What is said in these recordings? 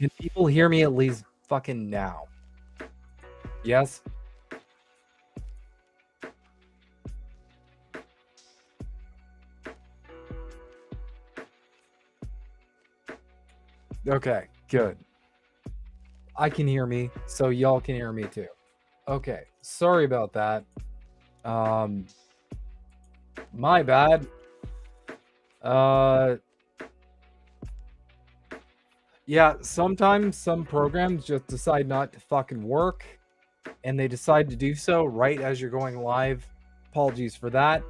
Can people hear me at least fucking now? Yes? Okay, good. I can hear me, so y'all can hear me too. Okay, sorry about that. My bad. Yeah, sometimes some programs just decide not to fucking work, and they decide to do so right as you're going live. Apologies for that.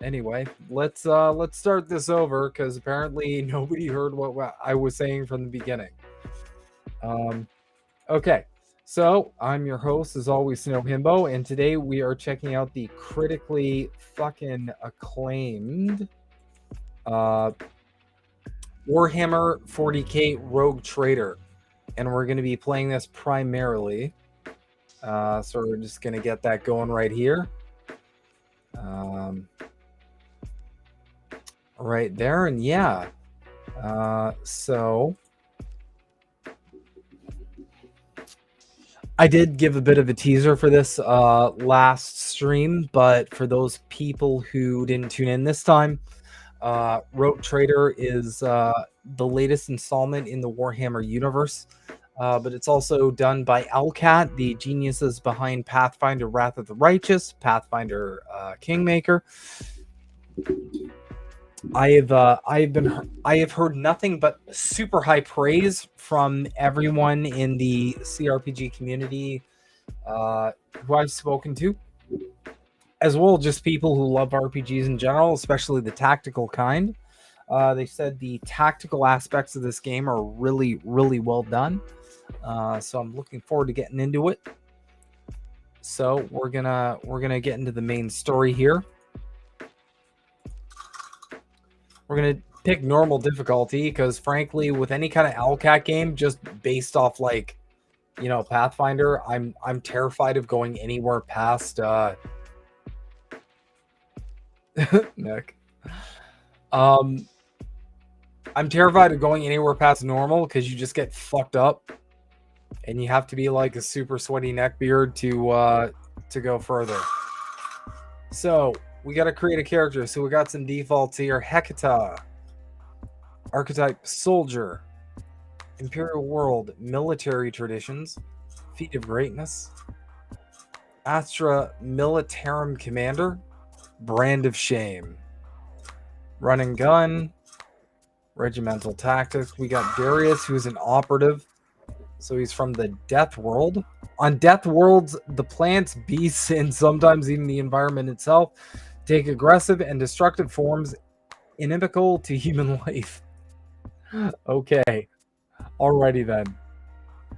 Anyway, let's start this over because apparently nobody heard what I was saying from the beginning. Okay, so I'm your host, as always, Himbo, and today we are checking out the critically fucking acclaimed Warhammer 40k Rogue Trader, and we're going to be playing this primarily. So we're just going to get that going right here. Right there, and yeah. So I did give a bit of a teaser for this last stream, but for those people who didn't tune in this time, Rogue Trader is the latest installment in the Warhammer universe, but it's also done by Owlcat, the geniuses behind Pathfinder Wrath of the Righteous, Pathfinder Kingmaker. I have heard nothing but super high praise from everyone in the CRPG community who I've spoken to, as well as just people who love RPGs in general, especially the tactical kind. They said the tactical aspects of this game are really, really well done. So I'm looking forward to getting into it. So we're gonna get into the main story here. We're gonna pick normal difficulty because, frankly, with any kind of Owlcat game, just based off like, Pathfinder, I'm terrified of going anywhere past Nick. I'm terrified of going anywhere past normal because you just get fucked up, and you have to be like a super sweaty neckbeard to go further. So we got to create a character. So we got some defaults here. Hecata, archetype soldier, Imperial world, military traditions, feat of greatness, Astra militarum commander, brand of shame, run and gun, regimental tactics. We got Darius, who's an operative, so he's from the Death World. On Death Worlds, the plants, beasts, and sometimes even the environment itself take aggressive and destructive forms inimical to human life. Okay, alrighty then.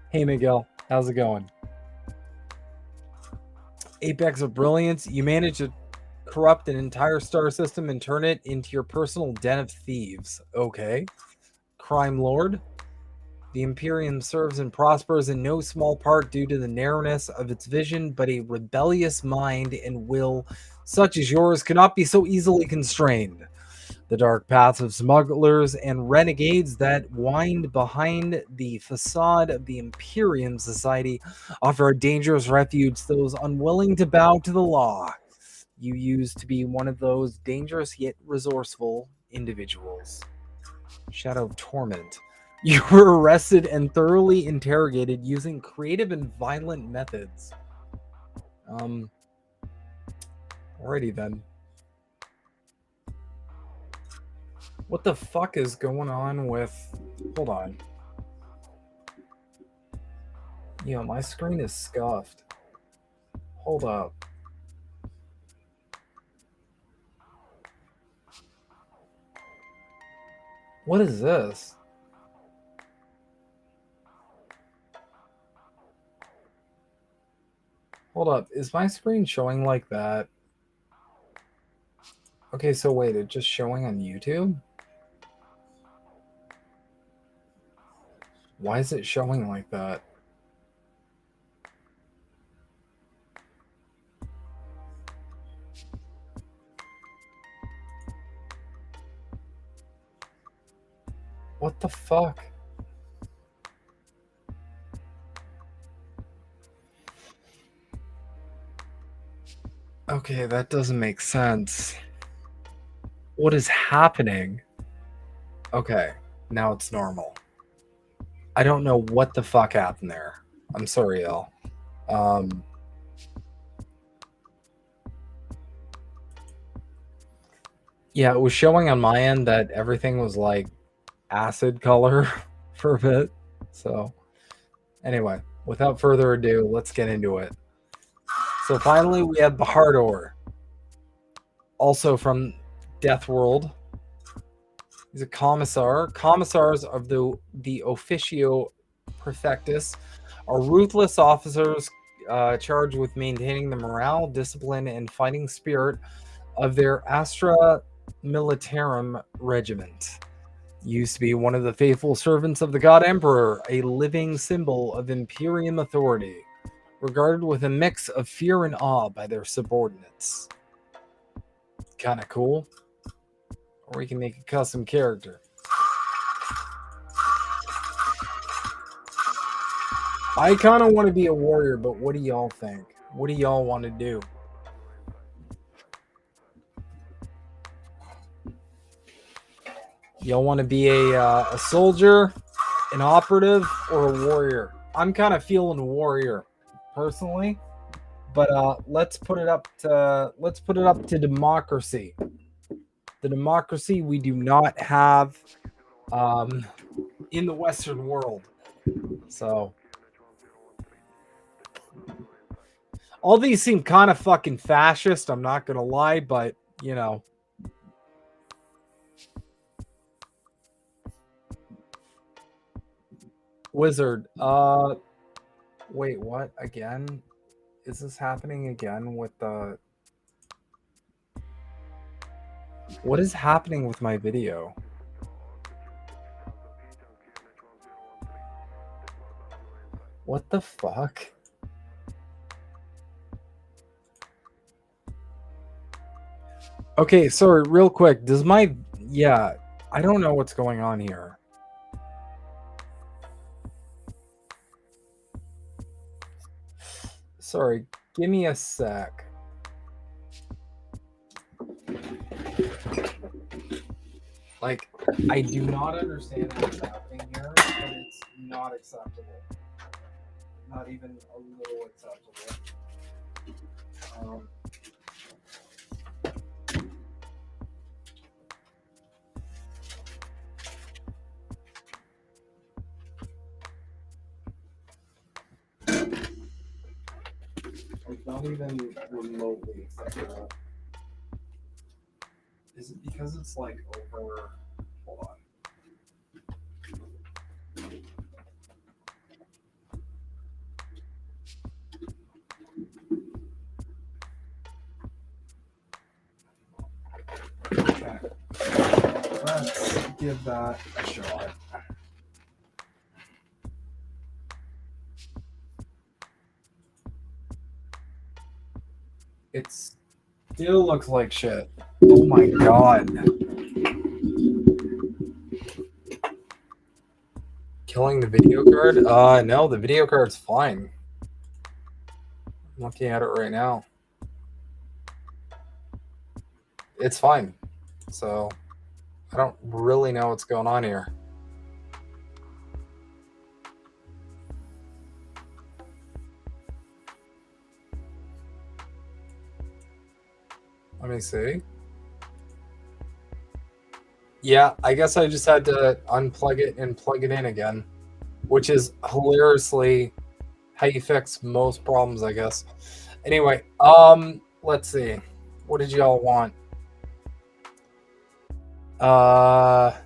Hey Miguel, how's it going? Apex of Brilliance, you manage to corrupt an entire star system and turn it into your personal den of thieves. Okay. Crime Lord, the Imperium serves and prospers in no small part due to the narrowness of its vision, but a rebellious mind and will such as yours cannot be so easily constrained. The dark paths of smugglers and renegades that wind behind the facade of the Imperium Society offer a dangerous refuge to those unwilling to bow to the law. You used to be one of those dangerous yet resourceful individuals. Shadow of Torment. You were arrested and thoroughly interrogated using creative and violent methods. Alrighty then. What the fuck is going on with... Hold on. Yeah, my screen is scuffed. Hold up. What is this? Hold up. Is my screen showing like that? Okay, so wait, it's just showing on YouTube? Why is it showing like that? What the fuck? Okay, that doesn't make sense. What is happening? Okay, now it's normal. I don't know what the fuck happened there. I'm sorry, y'all. Yeah, it was showing on my end that everything was like acid color for a bit. So, anyway, without further ado, let's get into it. So, finally, we have Bahardor, also from Death World. He's a commissar. Commissars of the Officio Prefectus are ruthless officers charged with maintaining the morale, discipline, and fighting spirit of their Astra Militarum regiment. Used to be one of the faithful servants of the God Emperor, a living symbol of Imperium authority, regarded with a mix of fear and awe by their subordinates. Kind of cool. Or we can make a custom character. I kind of want to be a warrior, but what do y'all think? What do y'all want to do? Y'all want to be a soldier, an operative, or a warrior? I'm kind of feeling warrior, personally. But let's put it up to democracy. The democracy we do not have in the Western world. So all these seem kind of fucking fascist, I'm not gonna lie, but you know. Wizard. Wait, what? Again? Is this happening again with the... What is happening with my video? What the fuck? Okay, sorry, real quick. Does my... Yeah, I don't know what's going on here. Sorry, give me a sec. Like, I do not understand what's happening here, but it's not acceptable. Not even a little acceptable. It's not even remotely acceptable. Is it because it's like over? Hold on. Okay. Let's give that a shot. It still looks like shit. Oh my god. Killing the video card? No, the video card's fine. I'm looking at it right now. It's fine. So, I don't really know what's going on here. Let me see. Yeah, I guess I just had to unplug it and plug it in again, which is hilariously how you fix most problems, I guess. Anyway, let's see. What did y'all want? Oh,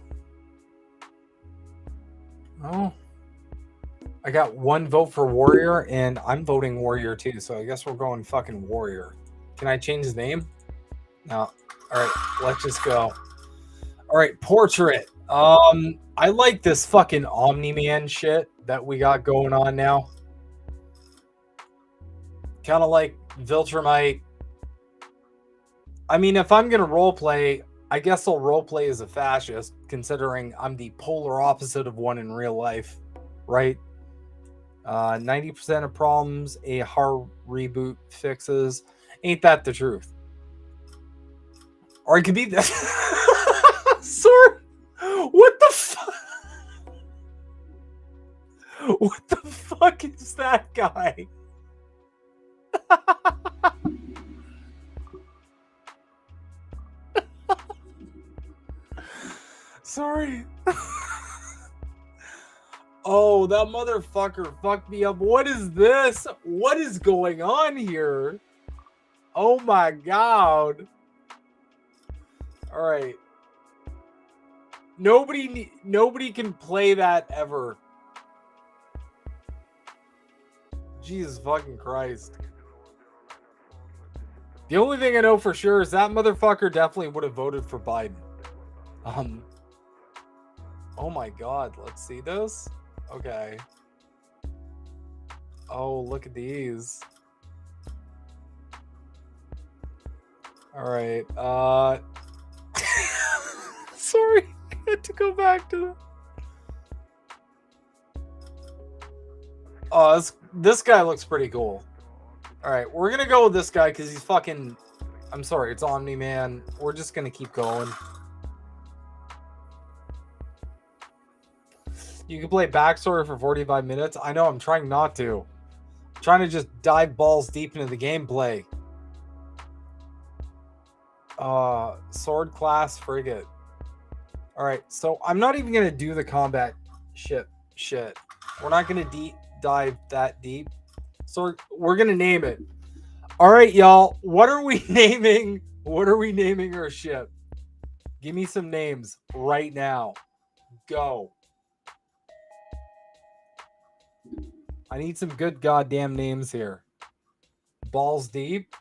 I got one vote for warrior, and I'm voting warrior too. So I guess we're going fucking warrior. Can I change his name? No. All right, let's just go. All right, portrait. I like this fucking Omni-Man shit that we got going on now. Kind of like Viltrumite. I mean, if I'm gonna roleplay, I guess I'll roleplay as a fascist, considering I'm the polar opposite of one in real life, right? 90% of problems a hard reboot fixes. Ain't that the truth? Or it could be that. Sorry. What the fuck? What the fuck is that guy? Sorry. Oh, that motherfucker fucked me up. What is this? What is going on here? Oh my god. All right. Nobody can play that ever. Jesus fucking Christ. The only thing I know for sure is that motherfucker definitely would have voted for Biden. Oh my god, let's see this. Okay. Oh, look at these. All right. Sorry, I had to go back to the... Oh, this guy looks pretty cool. All right, we're gonna go with this guy because he's fucking... I'm sorry, it's Omni-Man. We're just gonna keep going. You can play backstory for 45 minutes. I know, I'm trying not to. I'm trying to just dive balls deep into the gameplay. Sword class frigate. All right, so I'm not even gonna do the combat shit. We're not gonna dive that deep. So we're gonna name it. All right, y'all. What are we naming? What are we naming our ship? Give me some names right now. Go. I need some good goddamn names here. Balls deep.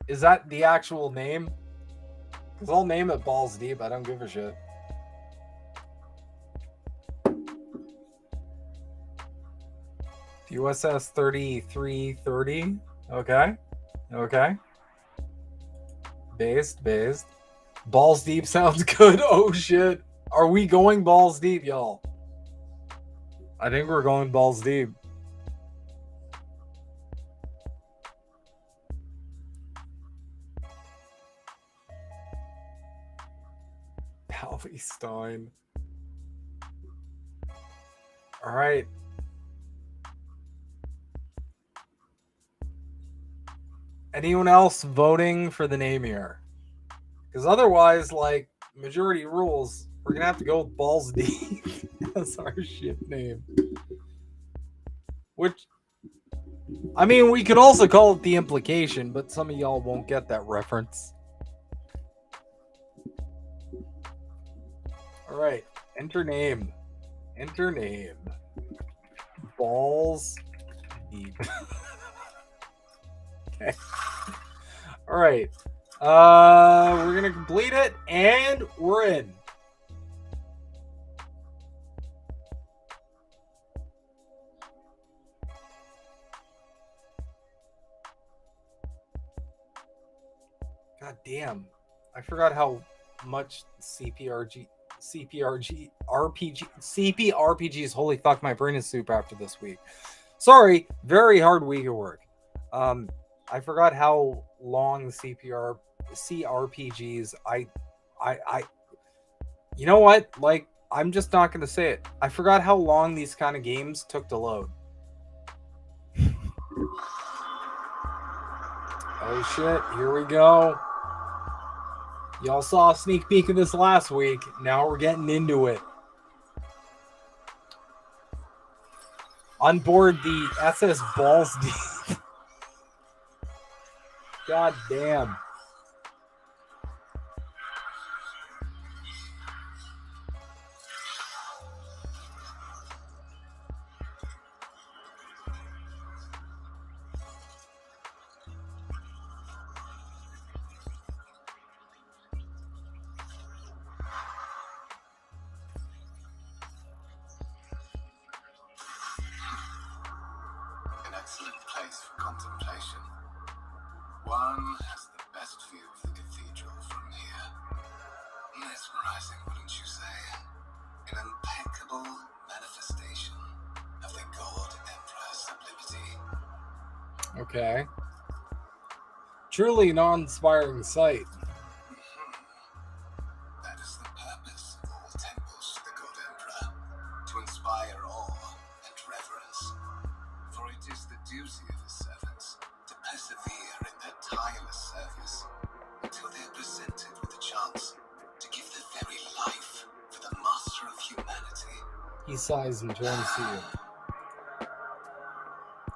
Is that the actual name? Because I'll name it Balls Deep. I don't give a shit. USS 3330. Okay. Okay. Based. Balls Deep sounds good. Oh shit. Are we going balls deep, y'all? I think we're going balls deep. Palestine. All right. Anyone else voting for the name here? Because otherwise, like, majority rules, we're going to have to go with balls deep. That's our ship name. Which, I mean, we could also call it the implication, but some of y'all won't get that reference. All right. Enter name. Enter name. Balls deep. Okay. All right. We're going to complete it, and we're in. God damn. I forgot how much CPRPGs, holy fuck, my brain is soup after this week. Sorry, very hard week of work. I forgot how long the CRPGs, you know what? Like, I'm just not going to say it. I forgot how long these kind of games took to load. Oh shit, here we go. Y'all saw a sneak peek of this last week. Now we're getting into it. On board the SS Balls Deep. God damn. One has the best view of the cathedral from here. Mesmerizing, wouldn't you say? An impeccable manifestation of the God Emperor sublimity. Okay. Truly an awe-inspiring sight. That is the purpose of all temples to the God Emperor, to inspire awe and reverence. For it is the duty of his servants to persevere in their tireless service until they are presented with a chance to give their very life for the master of humanity. He sighs and turns to you.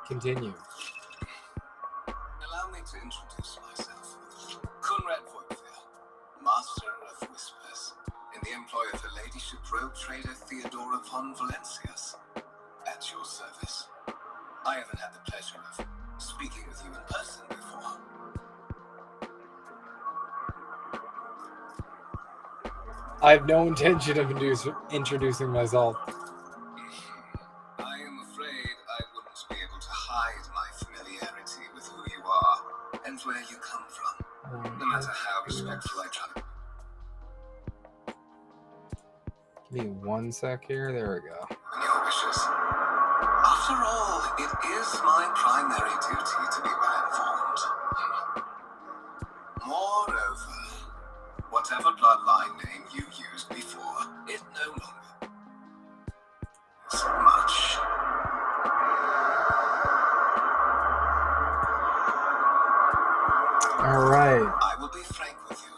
Continue. Allow me to introduce myself. Conrad Voigtveer, Master of Whispers, in the employ of Her Ladyship rogue trader Theodora von Valencius. At your service. I haven't had the pleasure of speaking with you in person before. I have no intention of introducing myself. I am afraid I wouldn't be able to hide my familiarity with who you are and where you come from, no matter how respectful I try to. Give me 1 sec here. There we go. And your wishes. After all, it is my primary duty to be well informed. Moreover, whatever bloodline name you used before, it no longer is much. All right. I will be frank with you.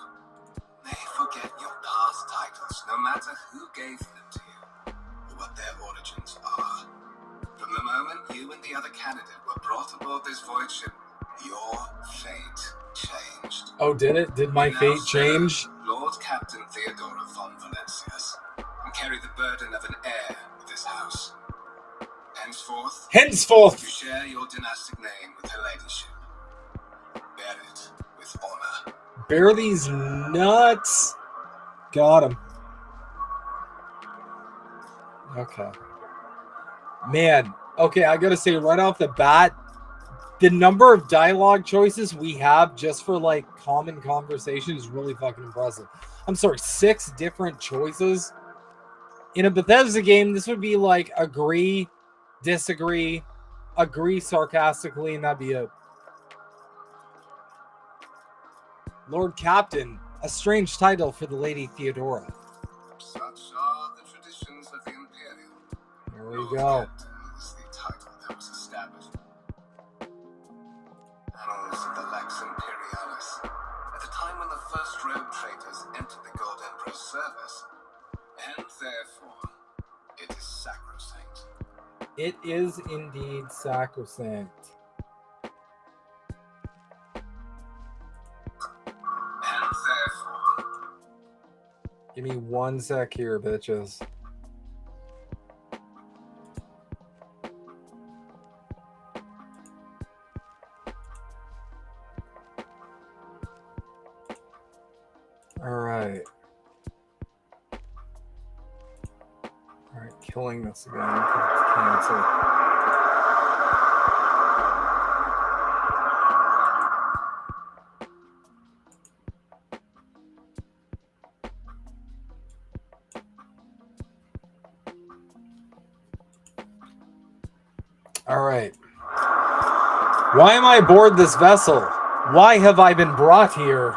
May forget your past titles, no matter who gave them to you, or what their origins are. From the moment you and the other candidate were brought aboard this voyage ship, your fate changed. Oh, did it? Did my Now fate serve change? Lord Captain Theodora von Valencius, and carry the burden of an heir of this house. Henceforth, you Henceforth! share your dynastic name with Her Ladyship. Bear it with honor. Bear these nuts! Got him. Okay. Man, okay, I gotta say right off the bat, the number of dialogue choices we have just for like common conversation is really fucking impressive. I'm sorry, 6 different choices. In a Bethesda game, this would be like agree, disagree, agree sarcastically, and that'd be it. Lord Captain, a strange title for the Lady Theodora. Such are the traditions of the Imperium. There we Lord go. Captain is the title that was established. Annals of the Lex Imperialis, at the time when the first rogue traders entered the God Emperor's service, and therefore it is sacrosanct. It is indeed sacrosanct. And therefore, Give me 1 sec here, bitches. All right. All right, killing this again. Cancel. All right. Why am I aboard this vessel? Why have I been brought here?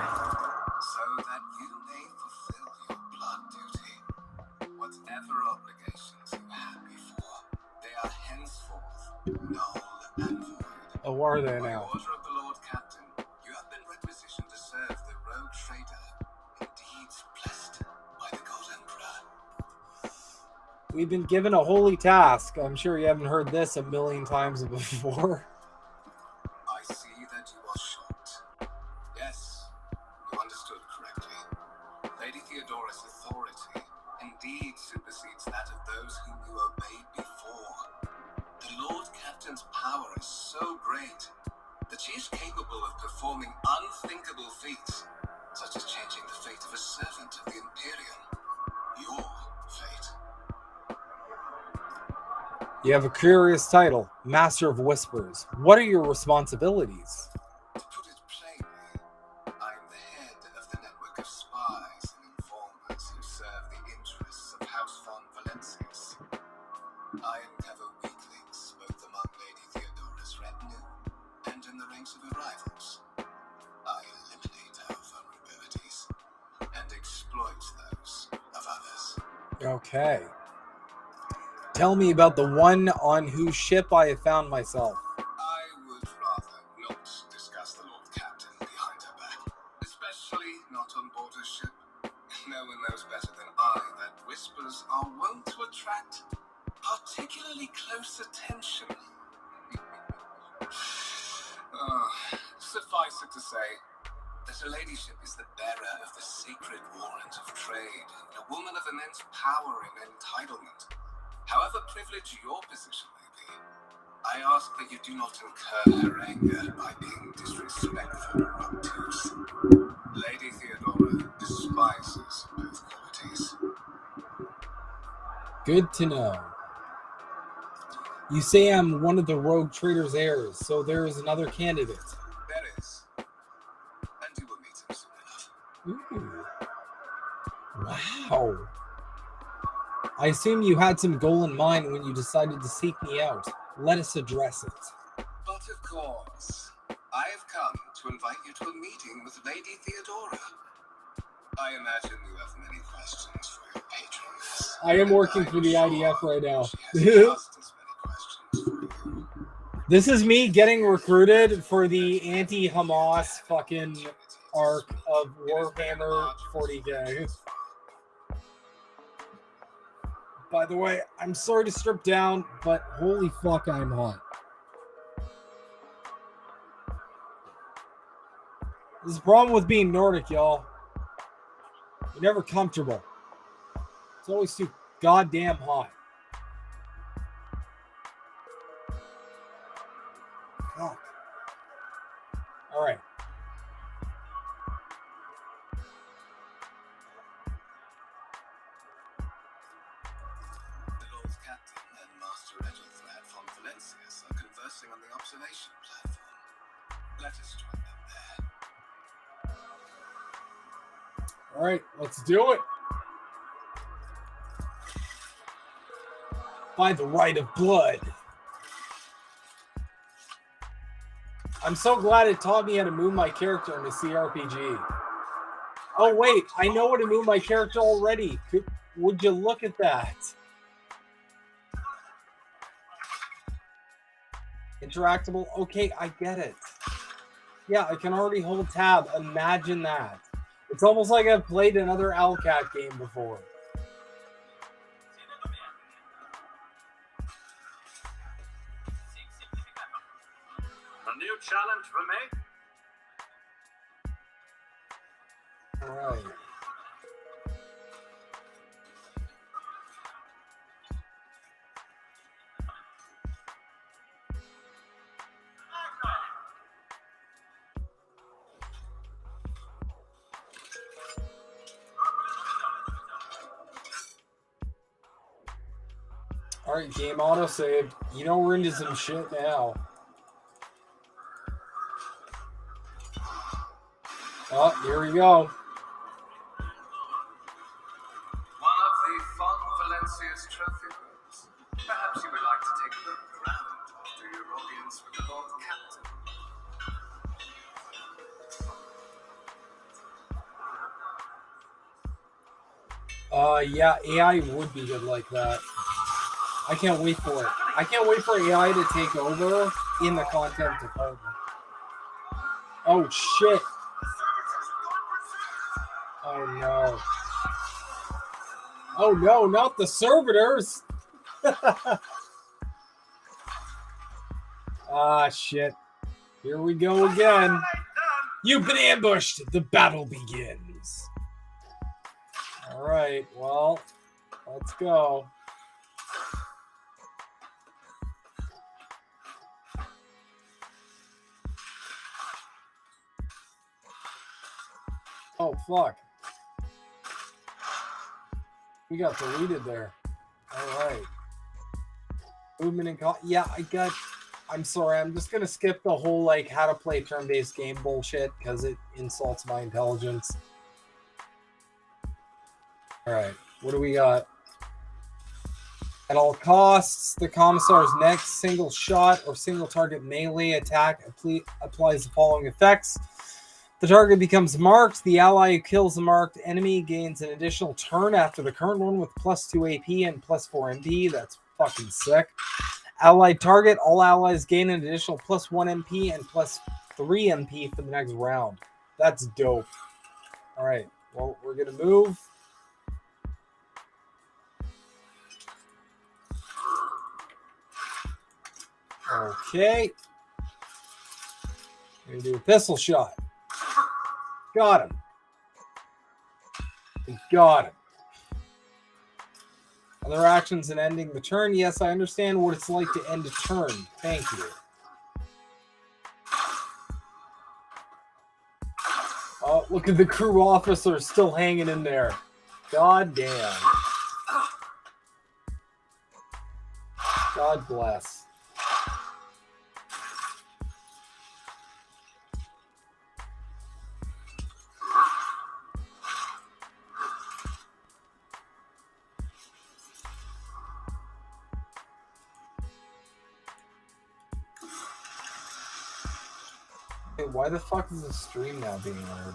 so that you may fulfill your blood duty. Whatever obligations you had before, they are henceforth null and void. Oh, are they By now? order of the Lord Captain, you have been requisitioned to serve the rogue trader, indeed blessed by the God Emperor. We've been given a holy task. I'm sure you haven't heard this a million times before. I see that you are shocked. Yes, you understood correctly. Lady Theodora's authority indeed supersedes that of those whom you obeyed before. The Lord Captain's power is so great that she is capable of performing unthinkable feats, such as changing the fate of a servant of the Imperium. Your fate. You have a curious title, Master of Whispers. What are your responsibilities? To put it plainly, I am the head of the network of spies and informers who serve the interests of House von Valencius. I uncover weak links both among Lady Theodora's retinue and weaknesses of your rivals. I eliminate our vulnerabilities and exploit those of others. Okay. Tell me about the one on whose ship I have found myself. I would rather not discuss the Lord Captain behind her back, especially not on board a ship. No one knows better than I that whispers are wont to attract particularly close attention. Suffice it to say that her ladyship is the bearer of the sacred warrant of trade, a woman of immense power and entitlement. However privileged your position may be, I ask that you do not incur her anger by being disrespectful or obtuse. Lady Theodora despises both qualities. Good to know. You say I'm one of the rogue trader's heirs, so there is another candidate. There is. And you will meet him soon enough. Ooh. Wow. I assume you had some goal in mind when you decided to seek me out. Let us address it. But of course, I have come to invite you to a meeting with Lady Theodora. I imagine you have many questions for your patroness. I am working for the IDF right now. She has just as many questions for you. This is me getting recruited for the anti-Hamas fucking arc of Warhammer 40k. By the way, I'm sorry to strip down, but holy fuck, I'm hot. This is the problem with being Nordic, y'all. You're never comfortable. It's always too goddamn hot. Fuck. All right. The Lord Captain and Master Edelfrad von Valencius are conversing on the observation platform. Let us join them there. All right, let's do it. By the right of blood. I'm so glad it taught me how to move my character in the CRPG. Oh, wait, I know how to move my character already. Would you look at that? Interactable? Okay, I get it. Yeah, I can already hold tab. Imagine that. It's almost like I've played another Owlcat game before. A new challenge for me? All right. All right, game auto saved. You know we're into some shit now. Oh, here we go. One of the von Valencius trophy rooms. Perhaps you would like to take a look around after your audience with the Lord Captain. Yeah, AI would be good like that. I can't wait for it. I can't wait for AI to take over in the content department. Oh, shit. Oh, no. Oh, no, not the servitors. Ah, shit. Here we go again. You've been ambushed. The battle begins. All right, well, let's go. Oh, fuck. We got deleted there. All right. Movement and yeah, I'm sorry. I'm just going to skip the whole, like, how to play turn-based game bullshit because it insults my intelligence. All right. What do we got? At all costs, the Commissar's next single shot or single target melee attack applies the following effects. The target becomes marked. The ally who kills the marked enemy gains an additional turn after the current one with +2 AP and +4 MP. That's fucking sick. Allied target. All allies gain an additional +1 MP and +3 MP for the next round. That's dope. All right. Well, we're going to move. Okay. We're going to do a pistol shot. Got him. We got him. Other actions and ending the turn. Yes, I understand what it's like to end a turn. Thank you. Oh, look at the crew officer still hanging in there. God damn. God bless. Why the fuck is the stream now being weird?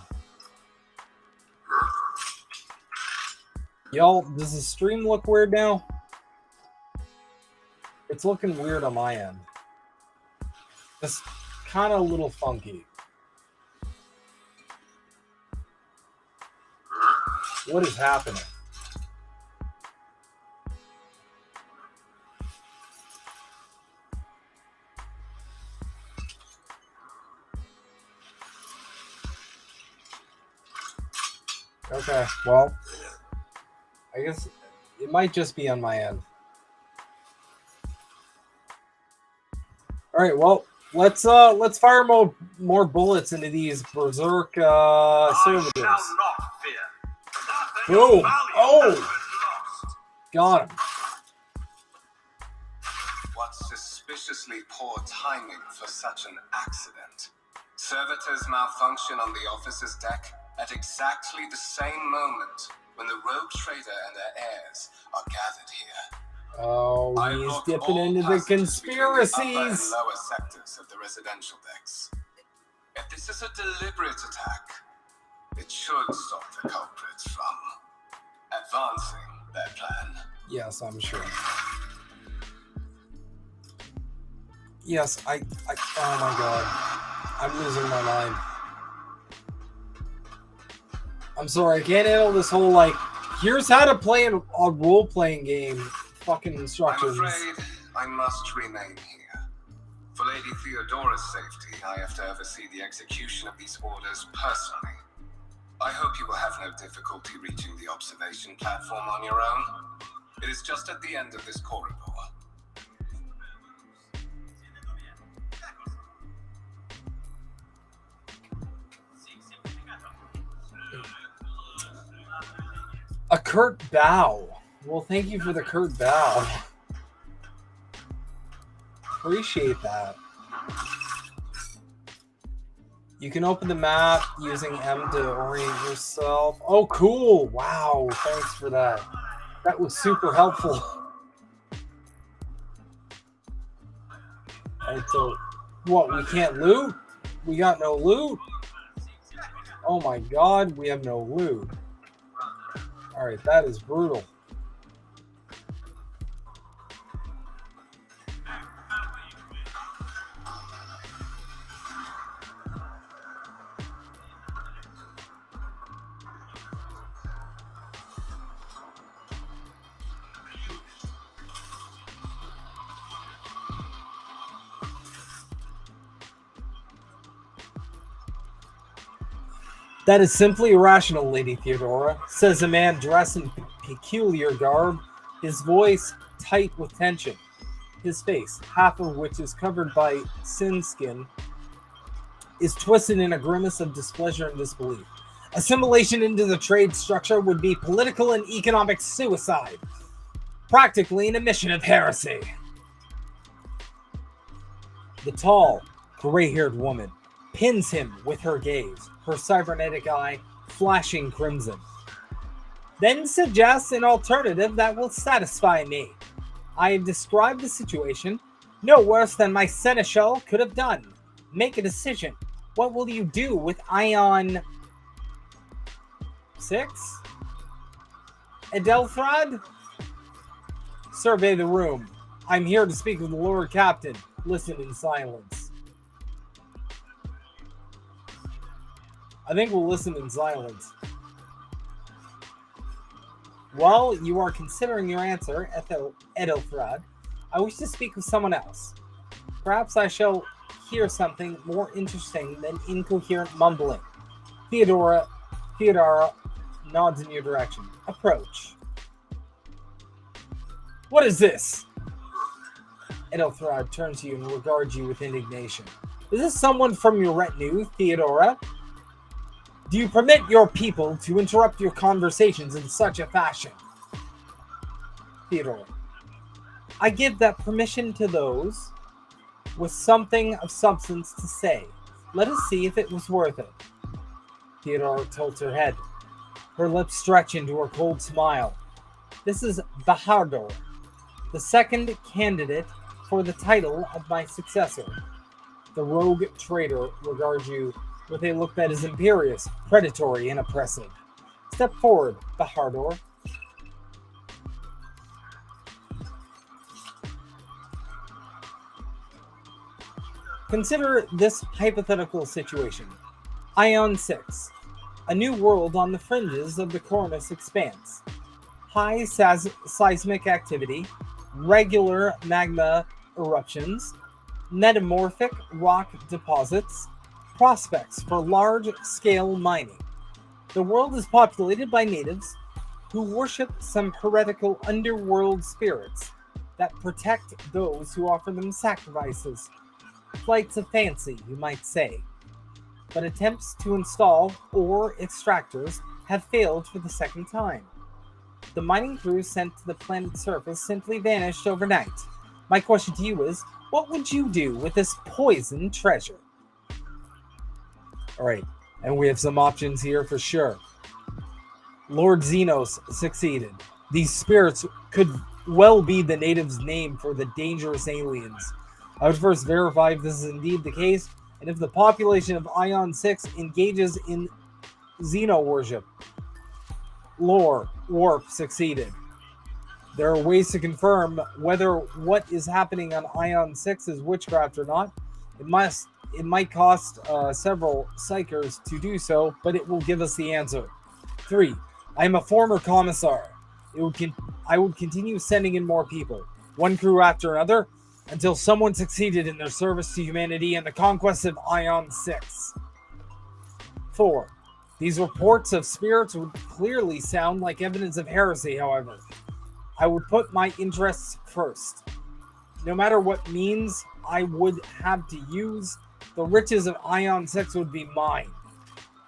Y'all, does the stream look weird now? It's looking weird on my end. It's kind of a little funky. What is happening? Okay, well, I guess it might just be on my end. All right, well, let's fire more bullets into these berserk servitors. Boom! Oh, got him. What suspiciously poor timing for such an accident. Servitors malfunction on the officer's deck at exactly the same moment when the rogue trader and their heirs are gathered here. Oh, he's dipping into the conspiracies. The upper and lower sectors of the residential decks. If this is a deliberate attack, it should stop the culprits from advancing their plan. Yes, I'm sure. Yes, I oh my god. I'm losing my mind. I'm sorry, I can't handle this whole, like, here's how to play a role-playing game fucking instructions. I'm afraid I must remain here. For Lady Theodora's safety, I have to oversee the execution of these orders personally. I hope you will have no difficulty reaching the observation platform on your own. It is just at the end of this corridor. A curt bow. Well, thank you for the curt bow. Appreciate that. You can open the map using M to orient yourself. Oh, cool. Wow. Thanks for that. That was super helpful. Alright, so what? We can't loot? We got no loot? Oh my god, we have no loot. Alright, that is brutal. That is simply irrational, Lady Theodora, says a man dressed in peculiar garb, his voice tight with tension. His face, half of which is covered by sin skin, is twisted in a grimace of displeasure and disbelief. Assimilation into the trade structure would be political and economic suicide, practically an admission of heresy. The tall, gray-haired woman pins him with her gaze, her cybernetic eye flashing crimson. Then suggests an alternative that will satisfy me. I have described the situation no worse than my seneschal could have done. Make a decision. What will you do with Ion 6? Edelthrad? Survey the room. I'm here to speak with the Lord Captain. Listen in silence. I think we'll listen in silence. While you are considering your answer, Edelthrad, I wish to speak with someone else. Perhaps I shall hear something more interesting than incoherent mumbling. Theodora nods in your direction. Approach. What is this? Edelthrad turns to you and regards you with indignation. Is this someone from your retinue, Theodora? Do you permit your people to interrupt your conversations in such a fashion? Theodora. I give that permission to those with something of substance to say. Let us see if it was worth it. Theodora tilts her head. Her lips stretch into her cold smile. This is Bahardor, the second candidate for the title of my successor. The rogue traitor regards you with a look that is imperious, predatory, and oppressive. Step forward, Bahardor. Consider this hypothetical situation. Ion 6. A new world on the fringes of the Cornus Expanse. High seismic activity, regular magma eruptions, metamorphic rock deposits, prospects for large-scale mining. The world is populated by natives who worship some heretical underworld spirits that protect those who offer them sacrifices. Flights of fancy, you might say. But attempts to install ore extractors have failed for the second time. The mining crews sent to the planet's surface simply vanished overnight. My question to you is, what would you do with this poisoned treasure? Alright, and we have some options here for sure. Lord Xenos succeeded. These spirits could well be the natives' name for the dangerous aliens. I would first verify if this is indeed the case, and if the population of Ion 6 engages in Xeno worship. Lore, Warp succeeded. There are ways to confirm whether what is happening on Ion 6 is witchcraft or not. It might cost several psychers to do so, but it will give us the answer. 3. I am a former commissar. I would continue sending in more people, one crew after another, until someone succeeded in their service to humanity and the conquest of Ion 6. 4. These reports of spirits would clearly sound like evidence of heresy, however. I would put my interests first. No matter what means I would have to use, the riches of Ion 6 would be mine.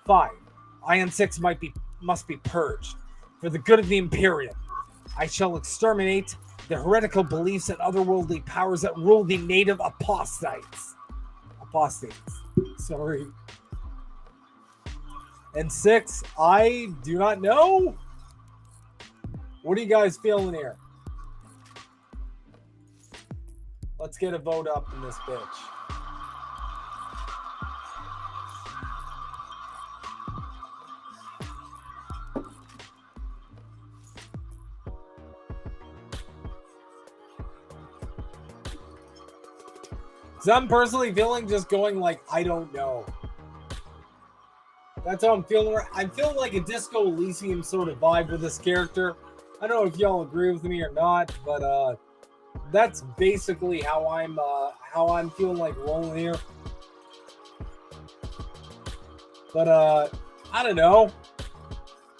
5. Ion 6 must be purged. For the good of the Imperium, I shall exterminate the heretical beliefs and otherworldly powers that rule the native apostates. Sorry. And 6, I do not know. What are you guys feeling here? Let's get a vote up in this bitch. So I'm personally feeling just going like, I don't know. That's how I'm feeling. I'm feeling like a Disco Elysium sort of vibe with this character. I don't know if y'all agree with me or not, but that's basically how I'm feeling like rolling here. But I don't know.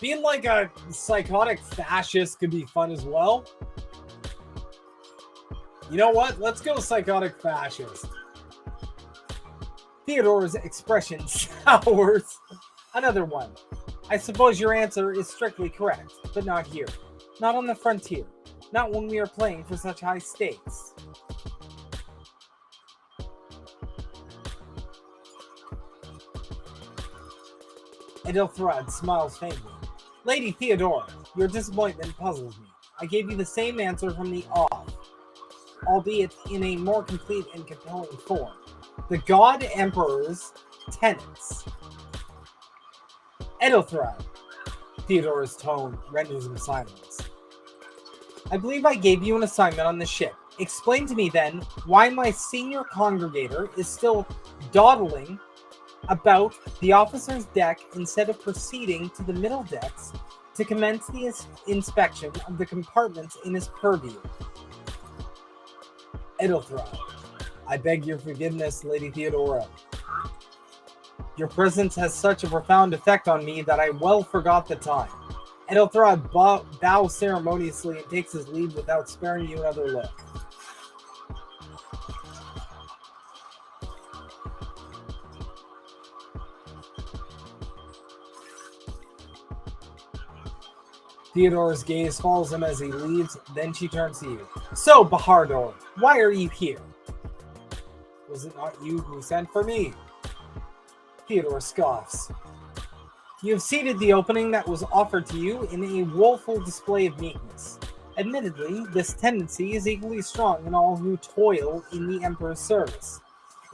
Being like a psychotic fascist could be fun as well. You know what? Let's go psychotic fascist. Theodora's expression sours. Another one. I suppose your answer is strictly correct, but not here. Not on the frontier. Not when we are playing for such high stakes. Edelthrad smiles faintly. Lady Theodora, your disappointment puzzles me. I gave you the same answer from the off. albeit in a more complete and compelling form. The God Emperor's tenets. Edelthrad. Theodora's tone renders him silence. I believe I gave you an assignment on the ship. Explain to me then why my senior congregator is still dawdling about the officer's deck instead of proceeding to the middle decks to commence the inspection of the compartments in his purview. Edelthrad, I beg your forgiveness, Lady Theodora. Your presence has such a profound effect on me that I well forgot the time. Edelthrad bows ceremoniously and takes his leave without sparing you another look. Theodora's gaze follows him as he leaves, then she turns to you. So, Bahardor, why are you here? Was it not you who sent for me? Theodora scoffs. You have seized the opening that was offered to you in a woeful display of meekness. Admittedly, this tendency is equally strong in all who toil in the Emperor's service.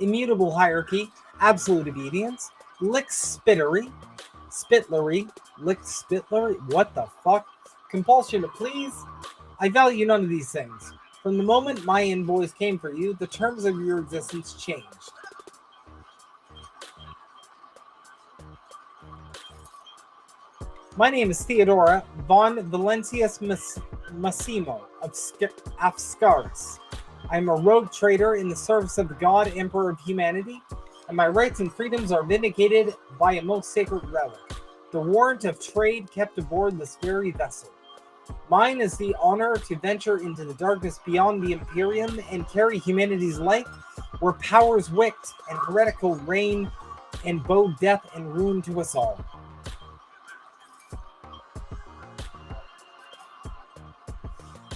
Immutable hierarchy, absolute obedience, lick-spitlery, what the fuck? Compulsion to please? I value none of these things. From the moment my envoys came for you, the terms of your existence changed. My name is Theodora von Valentius Massimo of Afskaris. I am a rogue trader in the service of the God Emperor of humanity, and my rights and freedoms are vindicated by a most sacred relic, the warrant of trade kept aboard this very vessel. Mine is the honor to venture into the darkness beyond the Imperium and carry humanity's light where powers wicked and heretical reign and bow death and ruin to us all.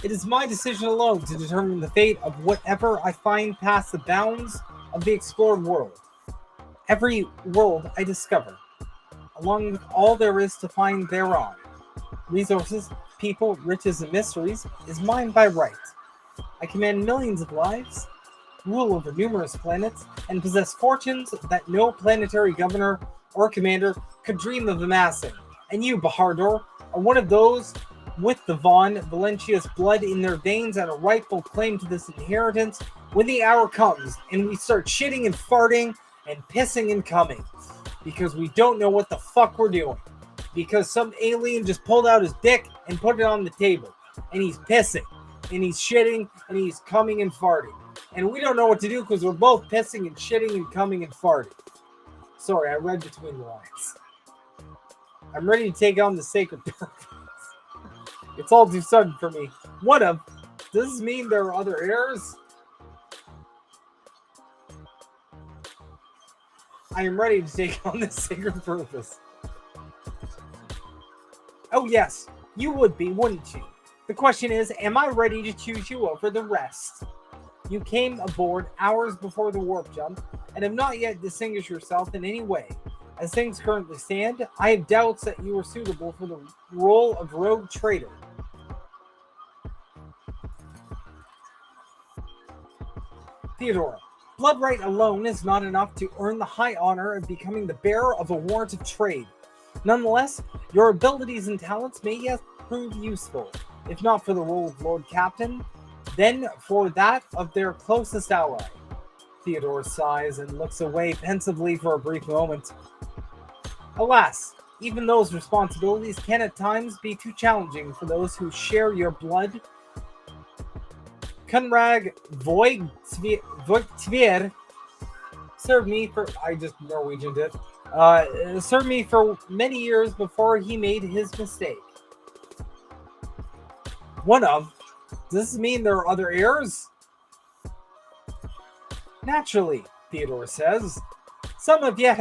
It is my decision alone to determine the fate of whatever I find past the bounds of the explored world. Every world I discover, along with all there is to find thereon, resources, people, riches, and mysteries, is mine by right. I command millions of lives, rule over numerous planets, and possess fortunes that no planetary governor or commander could dream of amassing. And you, Bahardor, are one of those with the Von Valentius blood in their veins and a rightful claim to this inheritance when the hour comes and we start shitting and farting and pissing and coming because we don't know what the fuck we're doing. Because some alien just pulled out his dick and put it on the table and he's pissing and he's shitting and he's coming and farting. And we don't know what to do because we're both pissing and shitting and coming and farting. Sorry, I read between the lines. I'm ready to take on the sacred purpose. It's all too sudden for me. What of? Does this mean there are other heirs? I am ready to take on this sacred purpose. Oh yes, you would be, wouldn't you? The question is, am I ready to choose you over the rest? You came aboard hours before the warp jump and have not yet distinguished yourself in any way. As things currently stand, I have doubts that you are suitable for the role of rogue trader. Theodora, blood right alone is not enough to earn the high honor of becoming the bearer of a warrant of trade. Nonetheless, your abilities and talents may yet prove useful, if not for the role of Lord Captain, then for that of their closest ally. Theodora sighs and looks away pensively for a brief moment. Alas, even those responsibilities can at times be too challenging for those who share your blood. Kunrag Voigtvier served me for... I just Norwegianed it. Served me for many years before he made his mistake. One of... Does this mean there are other heirs? Naturally, Theodore says. Some have yet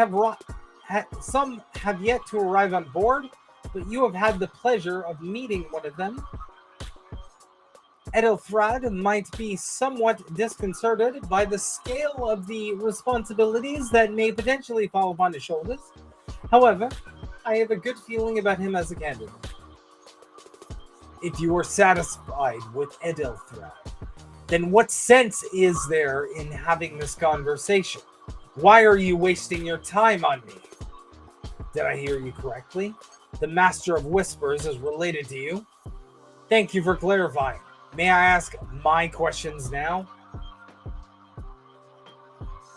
to arrive on board, but you have had the pleasure of meeting one of them. Edelthrad might be somewhat disconcerted by the scale of the responsibilities that may potentially fall upon his shoulders. However, I have a good feeling about him as a candidate. If you are satisfied with Edelthrad, then what sense is there in having this conversation? Why are you wasting your time on me? Did I hear you correctly? The Master of Whispers is related to you. Thank you for clarifying. May I ask my questions now?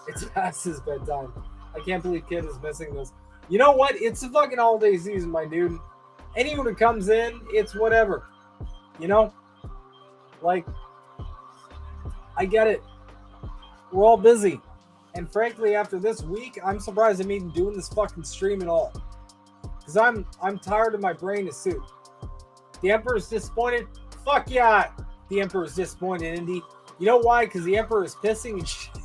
It's past his bedtime. I can't believe Kid is missing this. You know what? It's the fucking holiday season, my dude. Anyone who comes in, it's whatever. You know? Like, I get it. We're all busy. And frankly, after this week, I'm surprised I'm even doing this fucking stream at all. Because I'm tired of my brain to soup. The Emperor's disappointed? Fuck yeah! The Emperor's disappointed, Indy. You know why? Because the Emperor is pissing and shit.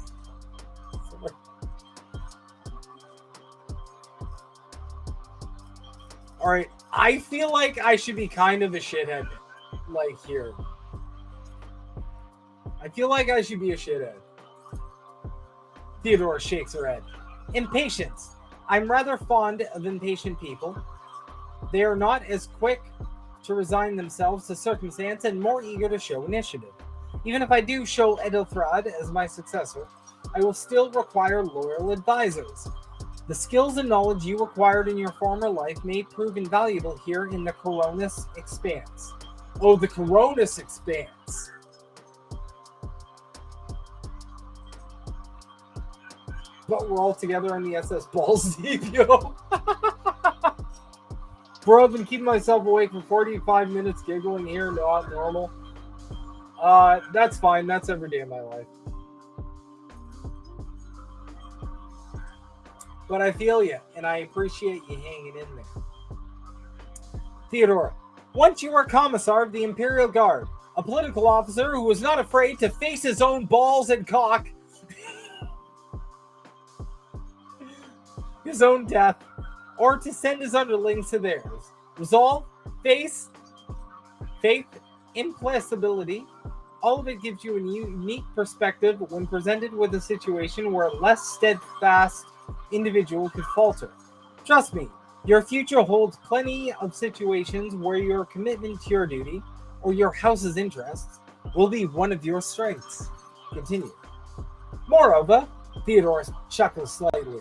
Alright, I feel like I should be kind of a shithead. Like, here. I feel like I should be a shithead. Theodora shakes her head. Impatience. I'm rather fond of impatient people. They are not as quick to resign themselves to circumstance and more eager to show initiative. Even if I do show Edelthrad as my successor, I will still require loyal advisors. The skills and knowledge you acquired in your former life may prove invaluable here in the Coronis Expanse. Oh, the Coronis Expanse. But we're all together on the SS Balls Deep, yo. Bro, I've been keeping myself awake for 45 minutes giggling here, not normal. That's fine. That's every day of my life. But I feel you, and I appreciate you hanging in there. Theodora, once you were Commissar of the Imperial Guard, a political officer who was not afraid to face his own balls and cock, his own death, or to send his underlings to theirs. Resolve, faith, implacability, all of it gives you a unique perspective when presented with a situation where a less steadfast individual could falter. Trust me, your future holds plenty of situations where your commitment to your duty or your house's interests will be one of your strengths. Continue. Moreover, Theodora chuckles slightly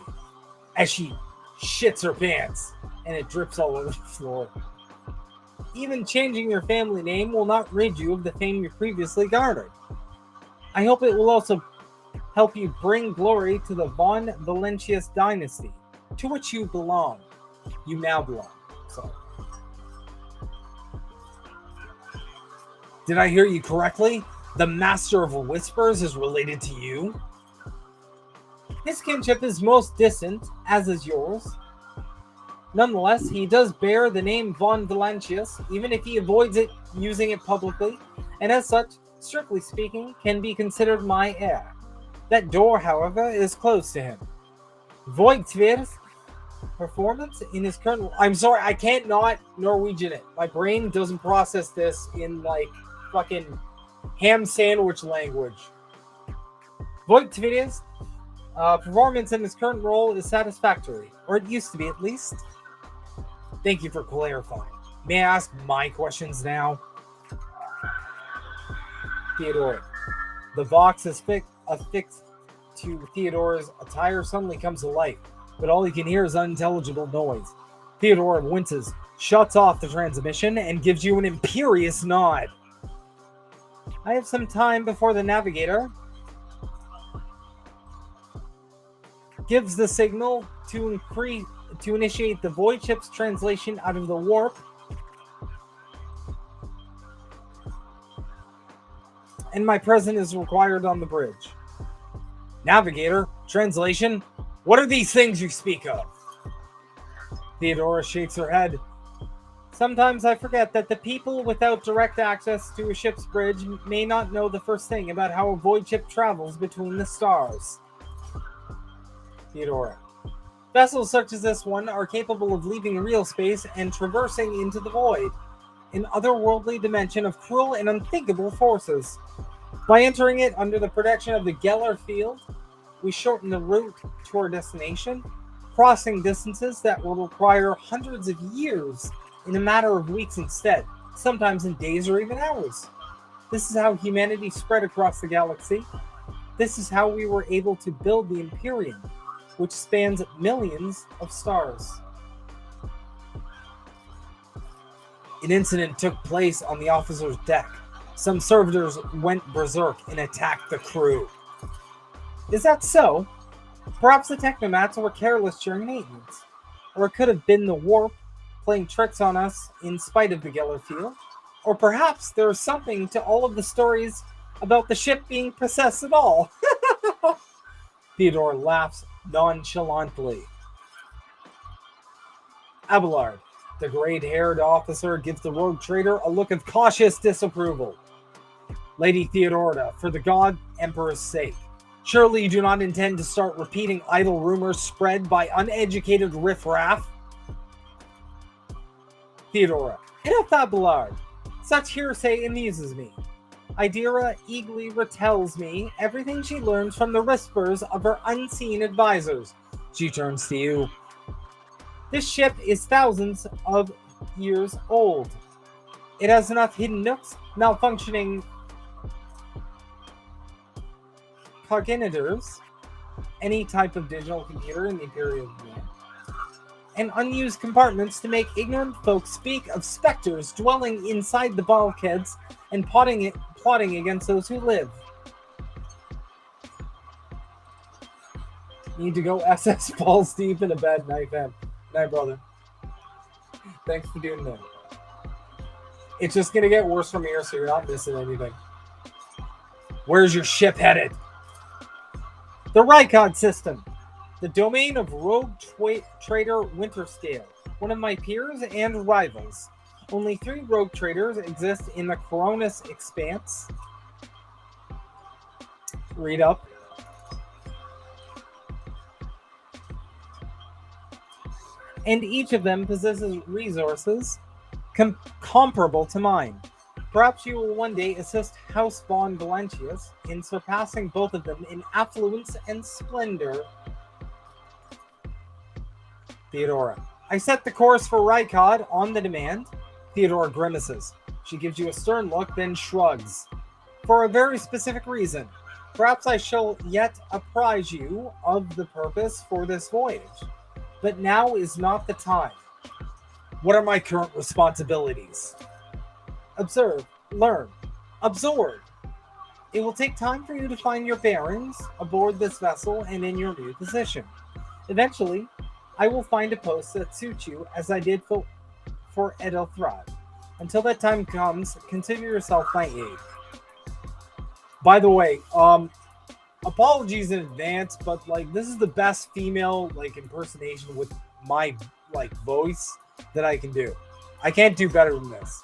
as she shits her pants and it drips all over the floor. Even changing your family name will not rid you of the fame you previously garnered. I hope it will also help you bring glory to the Von Valentius dynasty, to which you belong. You now belong. So, did I hear you correctly? The Master of Whispers is related to you? His kinship is most distant, as is yours. Nonetheless, he does bear the name Von Valentius, even if he avoids using it publicly, and as such, strictly speaking, can be considered my heir. That door, however, is closed to him. Voigtvir's performance in his current... I'm sorry, I can't not Norwegian it. My brain doesn't process this in, like, fucking ham sandwich language. Voigtvir's performance in his current role is satisfactory, or it used to be at least. Thank you for clarifying. May I ask my questions now? Theodora. The Vox is affixed to Theodora's attire suddenly comes to life, but all he can hear is unintelligible noise. Theodora winces, shuts off the transmission, and gives you an imperious nod. I have some time before the navigator gives the signal to initiate the void ship's translation out of the warp and my presence is required on the bridge. Navigator, translation, what are these things you speak of? Theodora shakes her head. Sometimes I forget that the people without direct access to a ship's bridge may not know the first thing about how a void ship travels between the stars. Theodora. Vessels such as this one are capable of leaving real space and traversing into the void, an otherworldly dimension of cruel and unthinkable forces. By entering it under the protection of the Geller field, we shorten the route to our destination, crossing distances that will require hundreds of years in a matter of weeks instead, sometimes in days or even hours. This is how humanity spread across the galaxy. This is how we were able to build the Imperium, which spans millions of stars. An incident took place on the officer's deck. Some servitors went berserk and attacked the crew. Is that so? Perhaps the technomats were careless during maintenance. Or it could have been the warp playing tricks on us in spite of the Geller field. Or perhaps there was something to all of the stories about the ship being possessed at all. Theodore laughs nonchalantly. Abelard, the gray-haired officer, gives the rogue trader a look of cautious disapproval. Lady Theodora, for the God Emperor's sake, surely you do not intend to start repeating idle rumors spread by uneducated riffraff? Theodora, enough, Abelard. Such hearsay amuses me. Idira eagerly retells me everything she learns from the whispers of her unseen advisors. She turns to you. This ship is thousands of years old. It has enough hidden nooks, malfunctioning progenitors, any type of digital computer in the Imperial Command, and unused compartments to make ignorant folks speak of specters dwelling inside the bulkheads and plotting against those who live. Need to go SS balls deep in a bed. Night, fam. Night, brother. Thanks for doing that. It's just gonna get worse from here, so you're not missing anything. Where's your ship headed? The Rykod system. The domain of rogue trader Winterscale, one of my peers and rivals. Only 3 rogue traders exist in the Coronis Expanse. Read up. And each of them possesses resources comparable to mine. Perhaps you will one day assist House von Valentius in surpassing both of them in affluence and splendor. Theodora, I set the course for Rykod on the demand. Theodora grimaces. She gives you a stern look, then shrugs. For a very specific reason. Perhaps I shall yet apprise you of the purpose for this voyage. But now is not the time. What are my current responsibilities? Observe, learn, absorb. It will take time for you to find your bearings aboard this vessel and in your new position. Eventually, I will find a post that suits you as I did for Edelthrive. Until that time comes, consider yourself my aide. By the way, apologies in advance, but like this is the best female like impersonation with my like voice that I can do. I can't do better than this.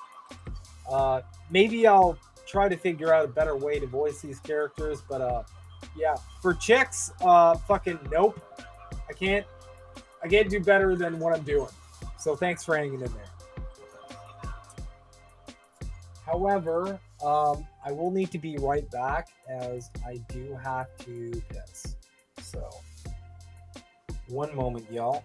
Maybe I'll try to figure out a better way to voice these characters, but yeah, for chicks, fucking nope. I can't do better than what I'm doing. So thanks for hanging in there. However, I will need to be right back as I do have to piss. So, one moment, y'all.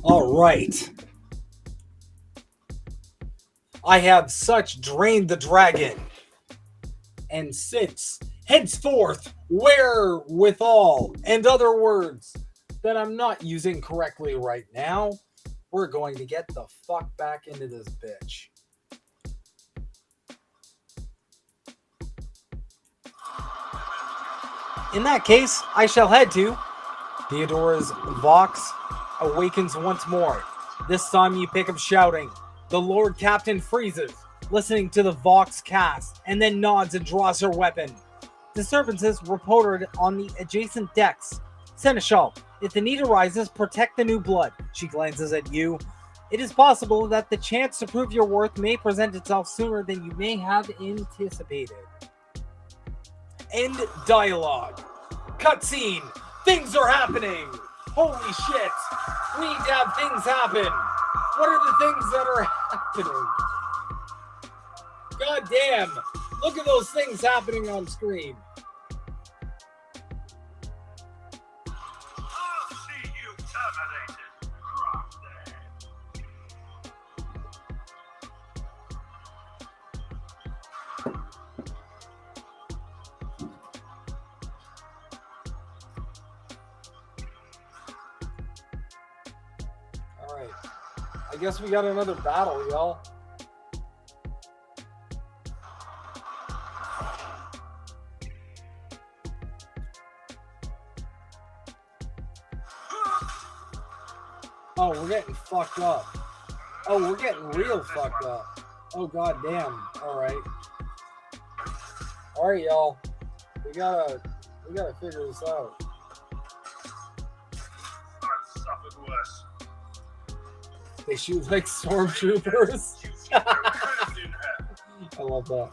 All right. I have such drained the dragon, and since henceforth wherewithal and other words that I'm not using correctly right now, we're going to get the fuck back into this bitch. In that case, I shall head to... Theodora's Vox awakens once more. This time you pick up shouting. The Lord Captain freezes, listening to the Vox cast, and then nods and draws her weapon. Disturbances reported on the adjacent decks. Seneschal, if the need arises, protect the new blood. She glances at you. It is possible that the chance to prove your worth may present itself sooner than you may have anticipated. End dialogue. Cutscene. Things are happening. Holy shit. We need to have things happen. What are the things that are happening? God damn. Look at those things happening on screen. I'll see you terminated. Drop dead. Alright. I guess we got another battle, y'all. Oh, we're getting fucked up. Oh, we're getting real fucked up. Oh, god damn. Alright. Alright, y'all. We gotta figure this out. I've suffered worse. They shoot like stormtroopers. Shoots you hand in hand. I love that.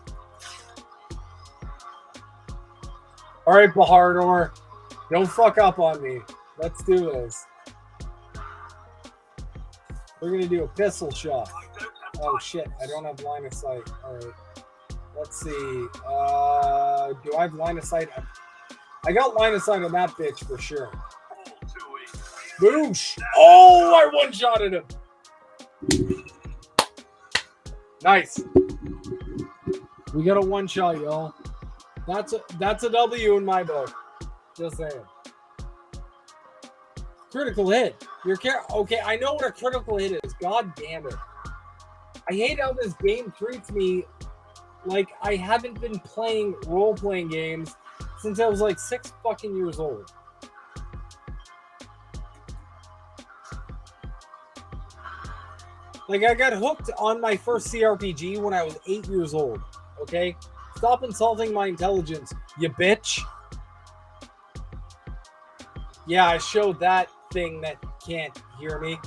Alright, Bahardor. Don't fuck up on me. Let's do this. We're gonna do a pistol shot. I don't have Oh time. shit, I don't have line of sight. Alright. Let's see. Do I have line of sight? I got line of sight on that bitch for sure. All too easy. Boosh! Oh, I one-shotted him. Nice. We got a one-shot, y'all. That's a W in my book. Just saying. Critical hit. Okay, I know what a critical hit is. God damn it. I hate how this game treats me like I haven't been playing role-playing games since I was like 6 fucking years old. Like, I got hooked on my first CRPG when I was 8 years old. Okay? Stop insulting my intelligence, you bitch. Yeah, I showed that thing that can't hear me.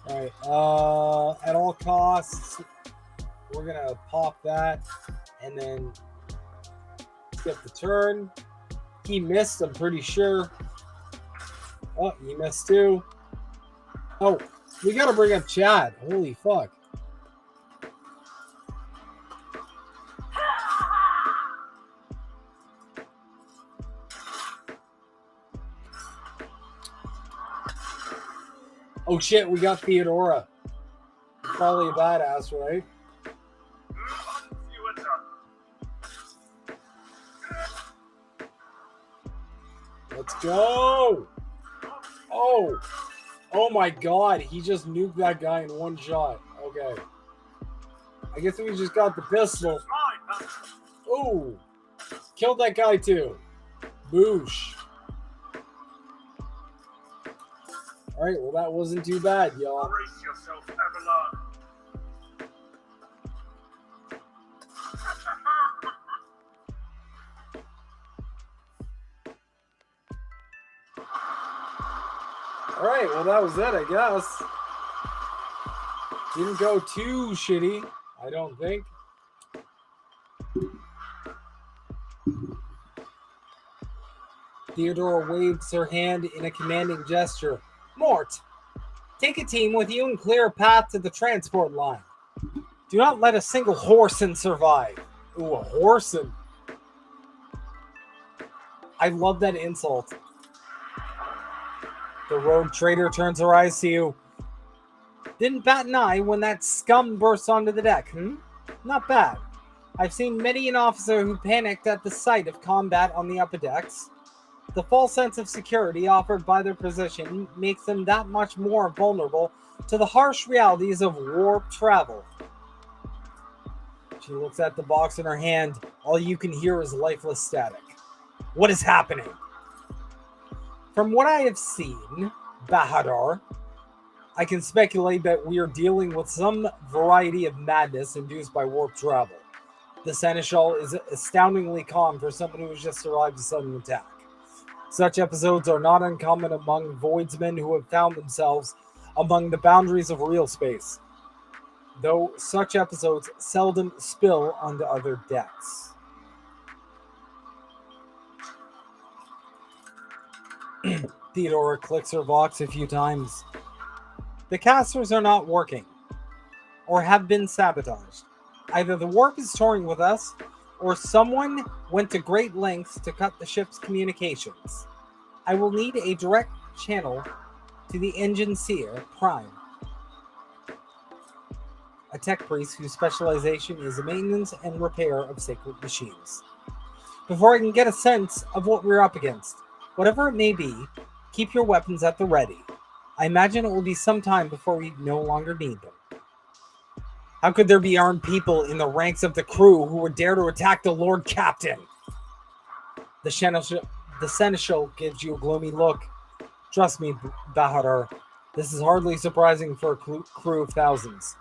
Alright, at all costs, we're gonna pop that and then skip the turn. He missed, I'm pretty sure. Oh, he missed too. Oh, we gotta bring up Chad. Holy fuck. Oh shit, we got Theodora. Probably a badass, right? You were done. Let's go! Oh! Oh my god, he just nuked that guy in one shot. Okay. I guess we just got the pistol. Mine. Ooh! Killed that guy too. Boosh. Alright, well that wasn't too bad, y'all. Brace yourself, Avalon. Alright, well that was it, I guess. Didn't go too shitty, I don't think. Theodora waves her hand in a commanding gesture. Mort, take a team with you and clear a path to the transport line. Do not let a single Horson survive. Ooh, a Horson. I love that insult. The rogue trader turns her eyes to you. Didn't bat an eye when that scum burst onto the deck, Not bad. I've seen many an officer who panicked at the sight of combat on the upper decks. The false sense of security offered by their position makes them that much more vulnerable to the harsh realities of warp travel. She looks at the box in her hand. All you can hear is lifeless static. What is happening? From what I have seen, Bahadur, I can speculate that we are dealing with some variety of madness induced by warp travel. The Seneschal is astoundingly calm for someone who has just survived a sudden attack. Such episodes are not uncommon among voidsmen who have found themselves among the boundaries of real space, though such episodes seldom spill onto other decks. Theodora clicks her Vox a few times. The casters are not working, or have been sabotaged. Either the warp is touring with us, or someone went to great lengths to cut the ship's communications. I will need a direct channel to the Engine Seer Prime, a tech priest whose specialization is the maintenance and repair of sacred machines. Before I can get a sense of what we're up against, whatever it may be, keep your weapons at the ready. I imagine it will be some time before we no longer need them. How could there be armed people in the ranks of the crew who would dare to attack the Lord Captain? The Seneschal gives you a gloomy look. Trust me, Bahadur, this is hardly surprising for a crew of thousands.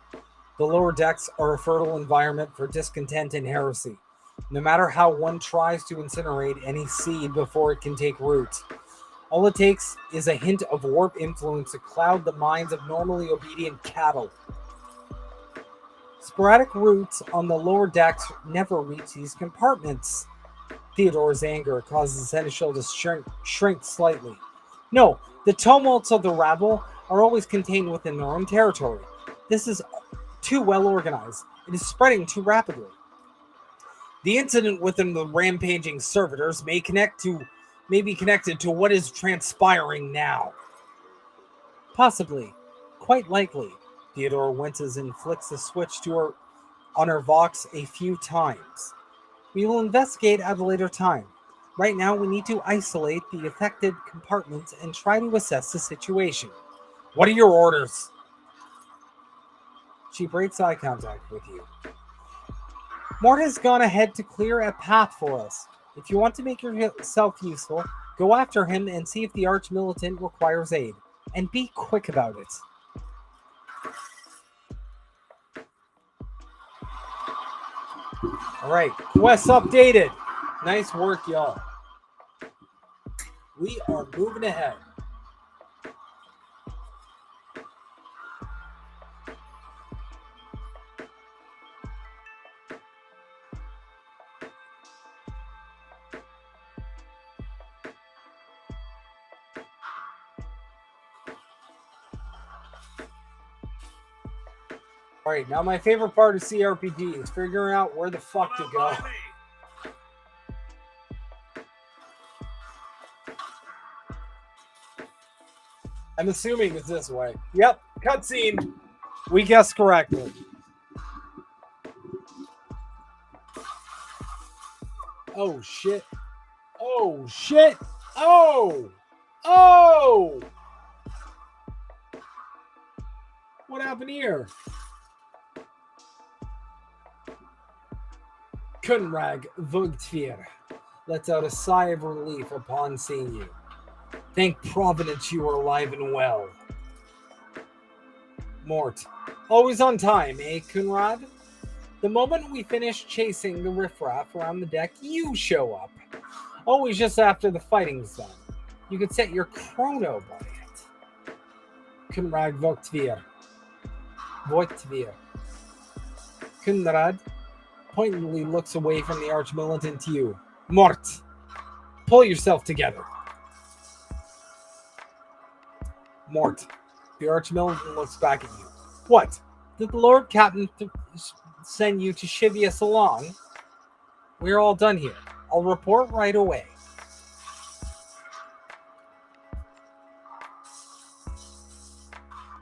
The lower decks are a fertile environment for discontent and heresy. No matter how one tries to incinerate any seed before it can take root, all it takes is a hint of warp influence to cloud the minds of normally obedient cattle. Sporadic roots on the lower decks never reach these compartments. Theodore's anger causes the Seneschal to shrink slightly. No, the tumults of the rabble are always contained within their own territory. This is too well organized. It is spreading too rapidly. The incident within the rampaging servitors may be connected to what is transpiring now. Possibly. Quite likely. Theodora winces and flicks the switch on her Vox a few times. We will investigate at a later time. Right now, we need to isolate the affected compartments and try to assess the situation. What are your orders? She breaks eye contact with you. Mort has gone ahead to clear a path for us. If you want to make yourself useful, go after him and see if the arch-militant requires aid. And be quick about it. Alright, quest updated. Nice work, y'all. We are moving ahead. Alright, now my favorite part of CRPG is figuring out where the fuck to go. I'm assuming it's this way. Yep, cutscene. We guessed correctly. Oh shit. Oh shit. Oh! Oh! What happened here? Kunrag Vugtvir lets out a sigh of relief upon seeing you. Thank Providence you are alive and well. Mort, always on time, eh, Kunrad? The moment we finish chasing the riffraff around the deck, you show up. Always just after the fighting's done. You could set your chrono by it. Kunrad Vugtvir. Kunrad pointedly looks away from the arch-militant to you. Mort, pull yourself together. Mort, the arch-militant looks back at you. What? Did the Lord Captain send you to chivvy us along? We're all done here. I'll report right away.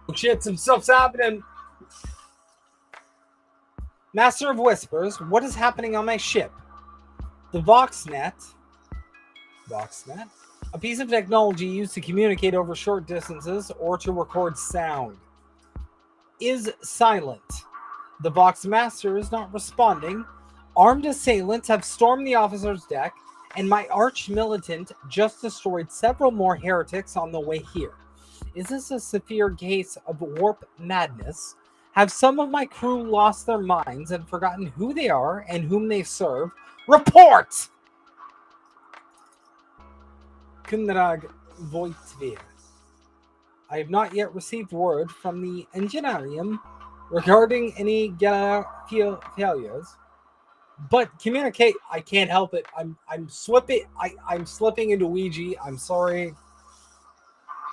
Oh shit, some stuff's happening. Master of Whispers, what is happening on my ship? The VoxNet, a piece of technology used to communicate over short distances or to record sound, is silent. The Vox Master is not responding. Armed assailants have stormed the officer's deck and my arch militant just destroyed several more heretics on the way here. Is this a severe case of warp madness? Have some of my crew lost their minds and forgotten who they are and whom they serve? Report! Kunrag Voitvir. I have not yet received word from the engineering regarding any failures, but communicate. I can't help it. I'm slipping into Ouija. I'm sorry.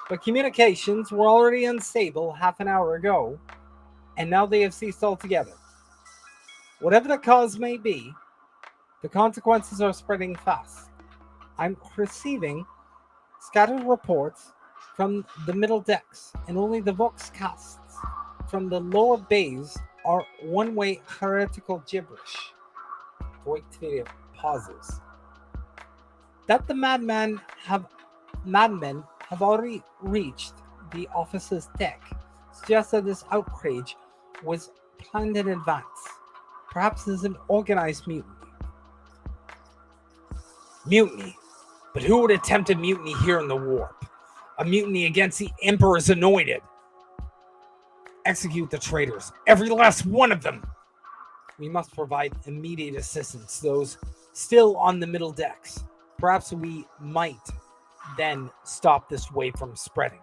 But communications were already unstable half an hour ago, and now they have ceased altogether. Whatever the cause may be, the consequences are spreading fast. I'm receiving scattered reports from the middle decks, and only the vox casts from the lower bays are one-way heretical gibberish. Voitvir pauses. That the madmen have already reached the officer's deck suggests that this outrage was planned in advance. Perhaps this is an organized mutiny. Mutiny? But who would attempt a mutiny here in the warp? A mutiny against the Emperor's anointed. Execute the traitors, every last one of them. We must provide immediate assistance to those still on the middle decks. Perhaps we might then stop this wave from spreading.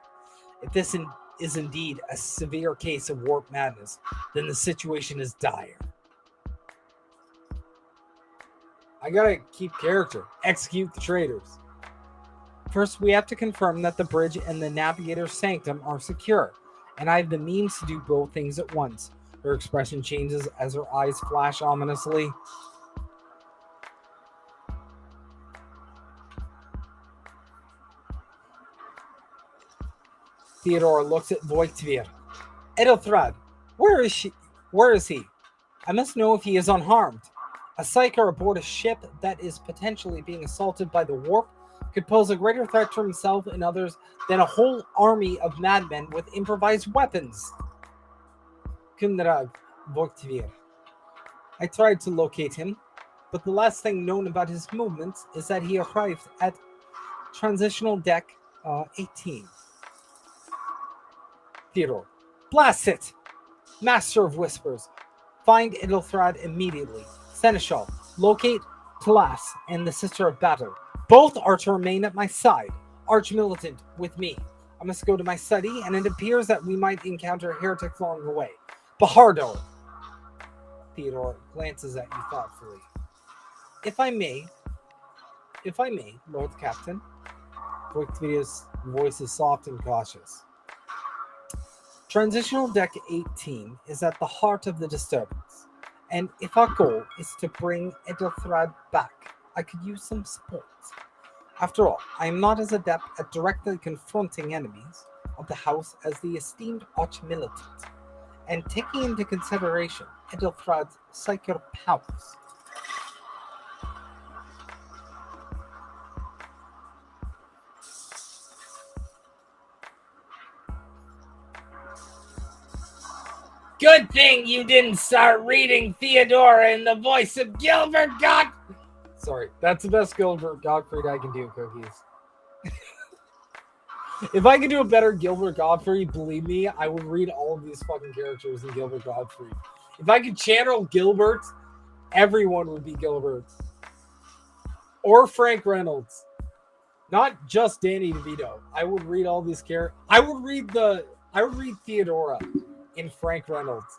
If this is indeed a severe case of warp madness, then the situation is dire. I gotta keep character. Execute the traitors. First, we have to confirm that the bridge and the navigator's sanctum are secure, and I have the means to do both things at once. Her expression changes as her eyes flash ominously. Theodora looks at Voitvir. Edelthrad, where is she? Where is he? I must know if he is unharmed. A psyker aboard a ship that is potentially being assaulted by the warp could pose a greater threat to himself and others than a whole army of madmen with improvised weapons. Kunrag Voitvir. I tried to locate him, but the last thing known about his movements is that he arrived at Transitional Deck 18. Theodore. Blast it! Master of Whispers. Find Edelthrad immediately. Seneschal. Locate Tlas and the Sister of Battle. Both are to remain at my side. Arch-militant with me. I must go to my study, and it appears that we might encounter heretics along the way. Bahardo. Theodore glances at you thoughtfully. If I may, Lord Captain. Voitvir's voice is soft and cautious. Transitional Deck 18 is at the heart of the disturbance, and if our goal is to bring Edelthrad back, I could use some support. After all, I am not as adept at directly confronting enemies of the house as the esteemed arch-militant, and taking into consideration Edelthrad's psychic powers. Good thing you didn't start reading Theodora in the voice of Gilbert Gottfried. Sorry, that's the best Gilbert Gottfried I can do, Cookies. If I could do a better Gilbert Gottfried, believe me, I would read all of these fucking characters in Gilbert Gottfried. If I could channel Gilbert, everyone would be Gilbert. Or Frank Reynolds. Not just Danny DeVito. I would read all these characters. I would read Theodora in Frank Reynolds.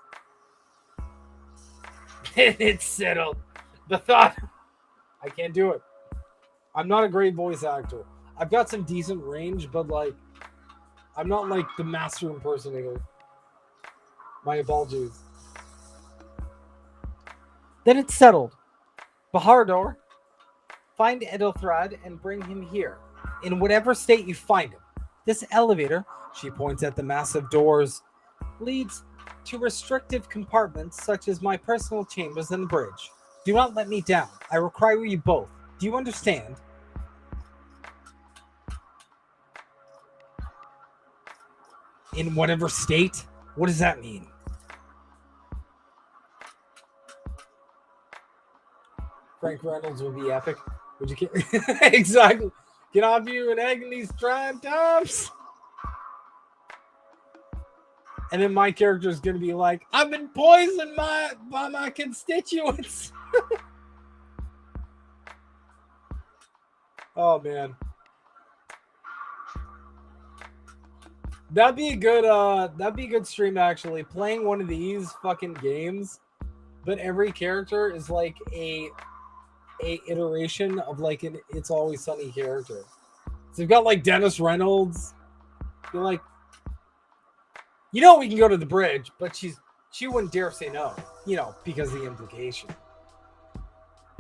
It's settled. The thought. I can't do it. I'm not a great voice actor. I've got some decent range, but like, I'm not like the master impersonator. My apologies. Then it's settled. Bahardor, find Edelthrad and bring him here, in whatever state you find him. This elevator, she points at the massive doors, leads to restrictive compartments such as my personal chambers and the bridge. Do not let me down. I require you both. Do you understand? In whatever state? What does that mean? Frank Reynolds would be epic. Would you exactly? Can I have you an egg in these trying times? And then my character is going to be like, I've been poisoned by my constituents. Oh, man. That'd be a good stream, actually. Playing one of these fucking games, but every character is like a iteration of like an It's Always Sunny character. So you've got like Dennis Reynolds. You're like, we can go to the bridge, but she wouldn't dare say no, because of the implication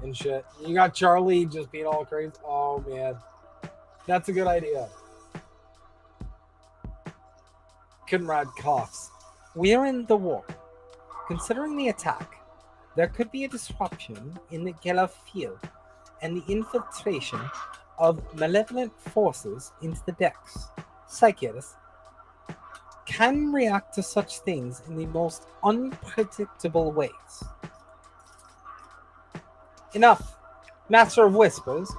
and shit. You got Charlie just being all crazy. Oh man, that's a good idea. Conrad coughs. We're in the war. Considering the attack, there could be a disruption in the Geller field and the infiltration of malevolent forces into the decks. Psychiatrists can react to such things in the most unpredictable ways. Enough, Master of Whispers.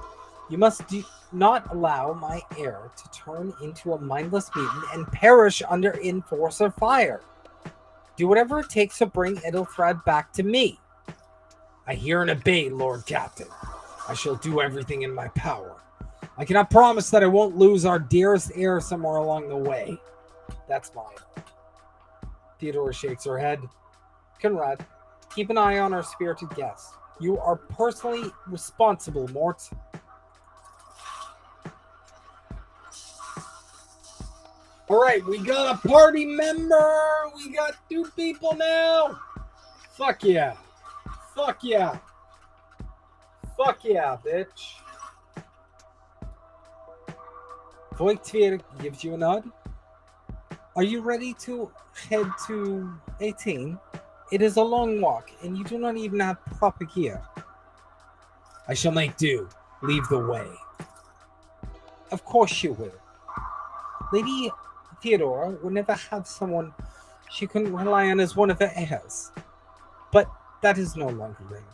You must not allow my heir to turn into a mindless mutant and perish under Enforcer fire. Do whatever it takes to bring Ethelfrad back to me. I hear and obey, Lord Captain. I shall do everything in my power. I cannot promise that I won't lose our dearest heir somewhere along the way. That's mine. Theodora shakes her head. Conrad, keep an eye on our spirited guest. You are personally responsible, Mort. All right, we got a party member. We got 2 people now. Fuck yeah. Fuck yeah. Fuck yeah, bitch. Voigtveer gives you a nod. Are you ready to head to 18? It is a long walk, and you do not even have proper gear. I shall make do. Leave the way. Of course you will. Lady Theodora would never have someone she couldn't rely on as one of her heirs. But that is no longer relevant.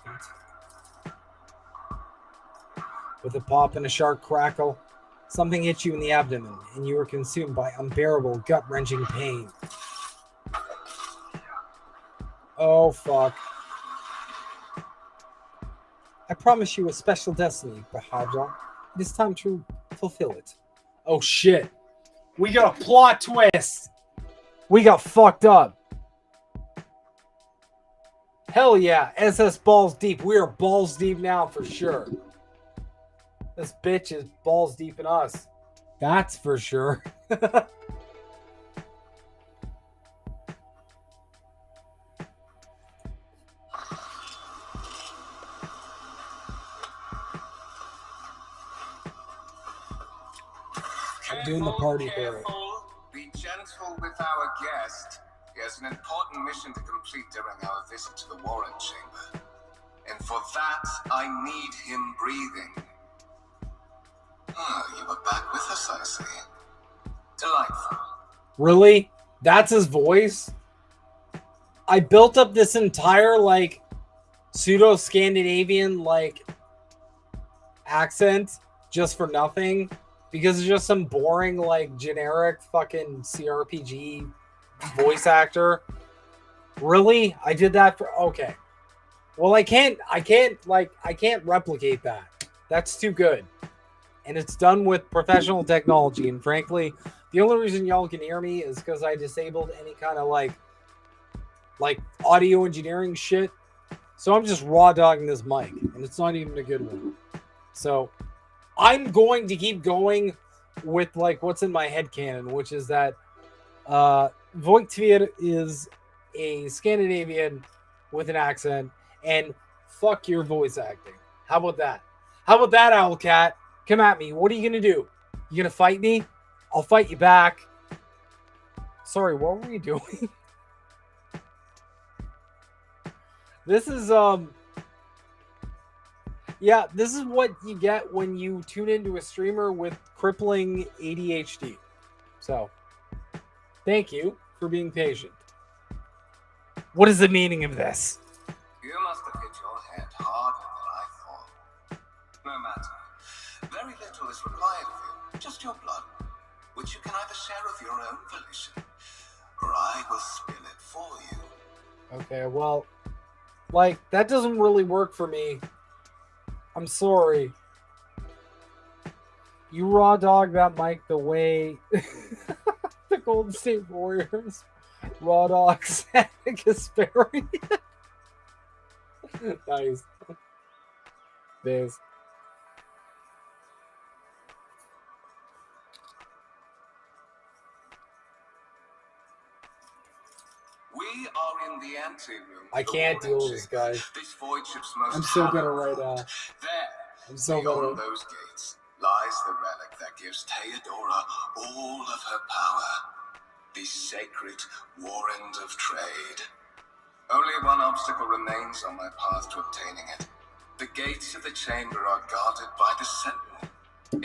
With a pop and a sharp crackle, something hit you in the abdomen, and you were consumed by unbearable, gut-wrenching pain. Oh, fuck. I promise you a special destiny, Bahadra. It is time to fulfill it. Oh, shit. We got a plot twist. We got fucked up. Hell yeah. SS balls deep. We are balls deep now for sure. This bitch is balls deep in us. That's for sure. I'm doing the party here. Be gentle with our guest. He has an important mission to complete during our visit to the Warren Chamber. And for that, I need him breathing. You were back with us, I see. Delightful. Really? That's his voice? I built up this entire, pseudo-Scandinavian, accent just for nothing. Because it's just some boring, generic fucking CRPG voice actor. Really? I did that for... Okay. Well, I can't replicate that. That's too good. And it's done with professional technology. And frankly, the only reason y'all can hear me is because I disabled any kind of audio engineering shit. So I'm just raw dogging this mic, and it's not even a good one. So I'm going to keep going with what's in my head canon, which is that Voigtveer is a Scandinavian with an accent, and fuck your voice acting. How about that? How about that, Owlcat? Come at me. What are you going to do? You going to fight me? I'll fight you back. Sorry, what were you doing? This is, yeah, this is what you get when you tune into a streamer with crippling ADHD. So, thank you for being patient. What is the meaning of this? You must have hit your head harder than I thought. No matter. just your blood, which you can either share of your own volition, or I will spill it for you. Okay, well, like, that doesn't really work for me. I'm sorry. You raw dog that mic the way the Golden State Warriors raw dog Santa Gasperi. Nice. This. We are in the anteroom. I can't deal with this guy. This void ship's most I'm so good at hallowed right now. vault. There, I'm so beyond good at those gates, lies the relic that gives Theodora all of her power. The sacred warrant of trade. Only one obstacle remains on my path to obtaining it. The gates of the chamber are guarded by the Sentinel.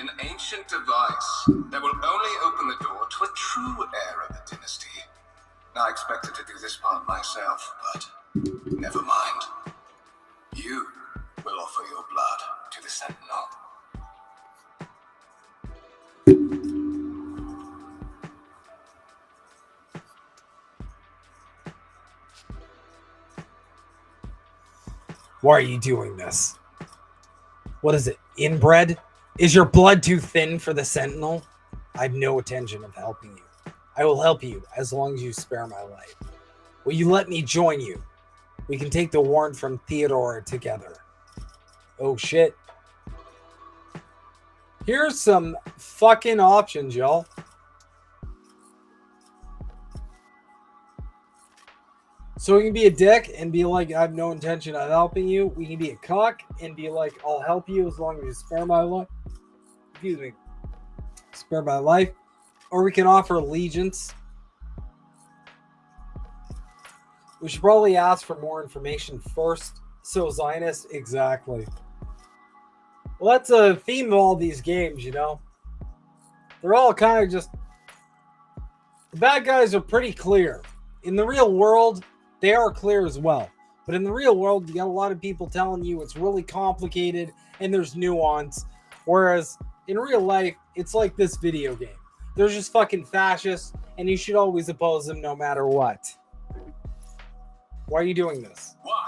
An ancient device that will only open the door to a true heir of the dynasty. I expected to do this part myself, but never mind. You will offer your blood to the Sentinel. Why are you doing this? What is it? Inbred? Is your blood too thin for the Sentinel? I have no intention of helping you. I will help you as long as you spare my life. Will you let me join you? We can take the warrant from Theodora together. Oh shit. Here's some fucking options, y'all. So we can be a dick and be like, I have no intention of helping you. We can be a cock and be like, I'll help you as long as you spare my life. Excuse me. Spare my life. Or we can offer allegiance. We should probably ask for more information first. So Zionist, exactly. Well, that's a theme of all these games, you know. They're all kind of just... The bad guys are pretty clear. In the real world, they are clear as well. But in the real world, you got a lot of people telling you it's really complicated and there's nuance. Whereas in real life, it's like this video game. They're just fucking fascists, and you should always oppose them no matter what. Why are you doing this? Why?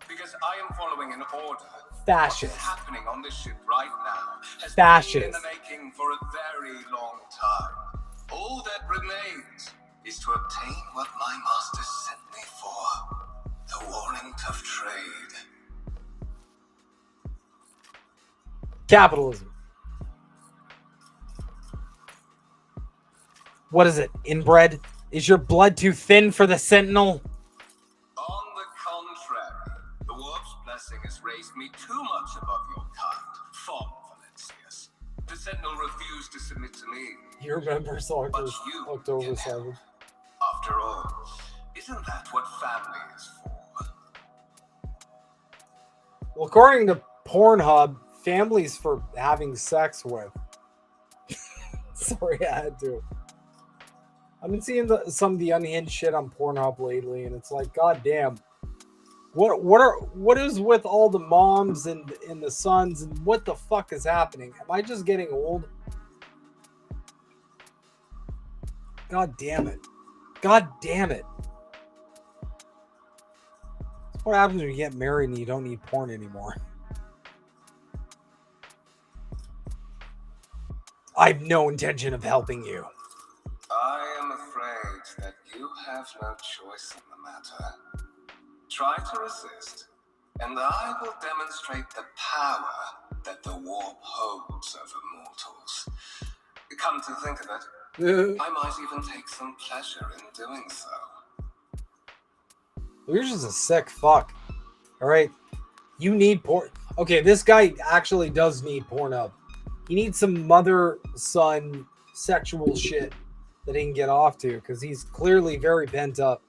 Because I am following an order. Fascist. What is happening on this ship right now has been in the Fascist. making for a very long time. All that remains is to obtain what my master sent me for. The warrant of trade. Capitalism. What is it? Inbred? Is your blood too thin for the Sentinel? On the contrary, the warp's blessing has raised me too much above your kind, Fon Valencius. The Sentinel refused to submit to me. You remember But you October can 7th? help. After all, isn't that what family is for? Well, according to Pornhub, families for having sex with. Sorry, I had to. I've been seeing some of the unhinged shit on Pornhub lately, and it's like, goddamn, what is with all the moms and the sons, and what the fuck is happening? Am I just getting old? God damn it! God damn it! That's what happens when you get married and you don't need porn anymore. I have no intention of helping you. I am afraid that you have no choice in the matter. Try to resist, and I will demonstrate the power that the warp holds over mortals. Come to think of it, I might even take some pleasure in doing so. You're just a sick fuck. All right. You need porn. Okay, this guy actually does need porn up. He needs some mother-son sexual shit that he can get off to, because he's clearly very pent up.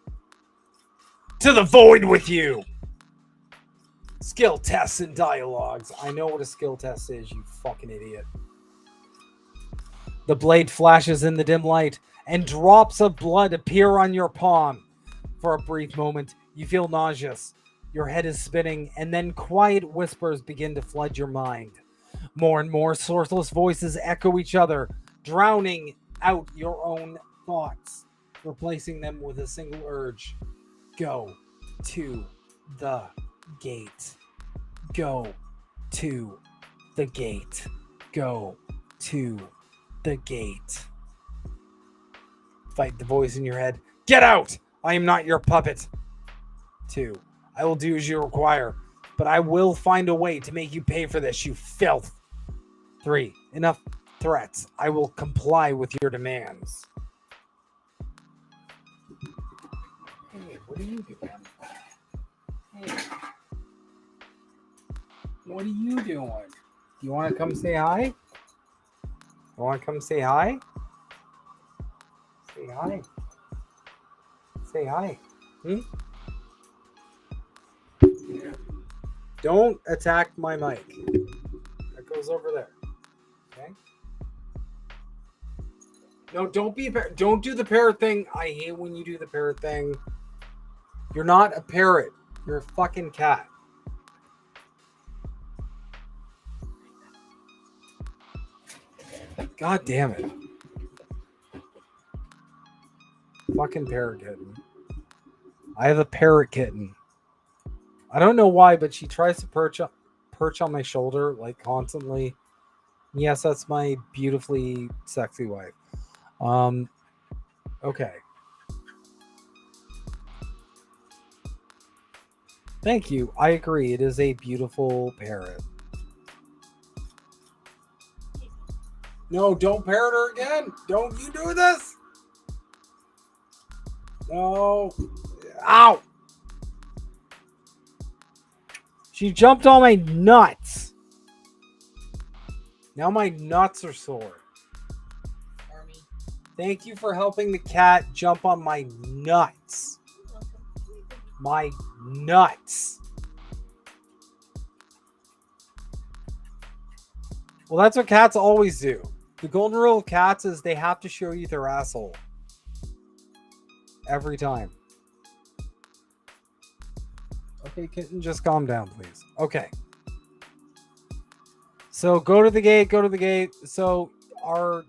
To the void with you! Skill tests and dialogues. I know what a skill test is, you fucking idiot. The blade flashes in the dim light, and drops of blood appear on your palm. For a brief moment, you feel nauseous. Your head is spinning, and then quiet whispers begin to flood your mind. More and more sourceless voices echo each other, drowning out your own thoughts, replacing them with a single urge. Go to the gate. Go to the gate. Go to the gate. Fight the voice in your head. Get out! I am not your puppet. 2. I will do as you require, but I will find a way to make you pay for this, you filth. 3. Enough threats. I will comply with your demands. Hey, what are you doing? Hey. What are you doing? Do you want to come say hi? You want to come say hi? Say hi. Say hi. Don't attack my mic. That goes over there. Okay? No, don't be a parrot. Don't do the parrot thing. I hate when you do the parrot thing. You're not a parrot. You're a fucking cat. God damn it. Fucking parrot kitten. I have a parrot kitten. I don't know why, but she tries to perch on my shoulder like constantly. Yes, that's my beautifully sexy wife. Okay. Thank you. I agree. It is a beautiful parrot. No, don't parrot her again. Don't you do this. No. Ow. She jumped on my nuts. Now my nuts are sore. Army. Thank you for helping the cat jump on my nuts. My nuts. Well, that's what cats always do. The golden rule of cats is they have to show you their asshole. Every time. Okay, kitten, just calm down, please. Okay. So go to the gate, go to the gate. So our